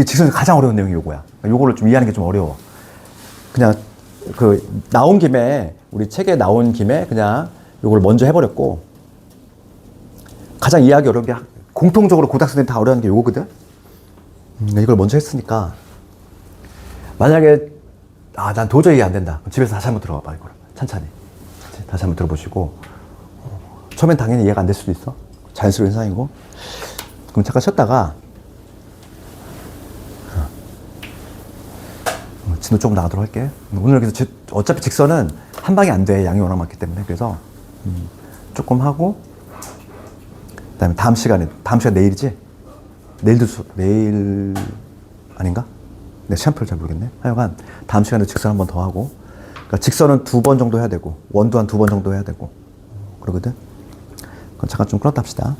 직선에서 가장 어려운 내용이 요거야. 요거를 좀 이해하는 게 좀 어려워. 그냥 나온 김에 우리 책에 나온 김에 그냥 요걸 먼저 해버렸고, 가장 이해하기 어려운 게 공통적으로 고등학생들이 다 어려운 게 요거거든. 이걸 먼저 했으니까 만약에 난 도저히 이해 안 된다. 집에서 다시 한번 들어봐 봐. 이걸 천천히 다시 한번 들어보시고, 처음엔 당연히 이해가 안 될 수도 있어. 자연스러운 현상이고. 그럼 잠깐 쉬었다가 진도 조금 나가도록 할게. 오늘 그래서 어차피 직선은 한 방에 안 돼. 양이 워낙 많기 때문에. 그래서 조금 하고, 그다음에 다음 시간 내일이지? 내일 아닌가? 내 시간표를 잘 모르겠네. 하여간 다음 시간에 직선 한 번 더 하고, 그러니까 직선은 2번 정도 해야 되고, 원도 한 2번 정도 해야 되고 그러거든. 그럼 잠깐 좀 끌었다 합시다.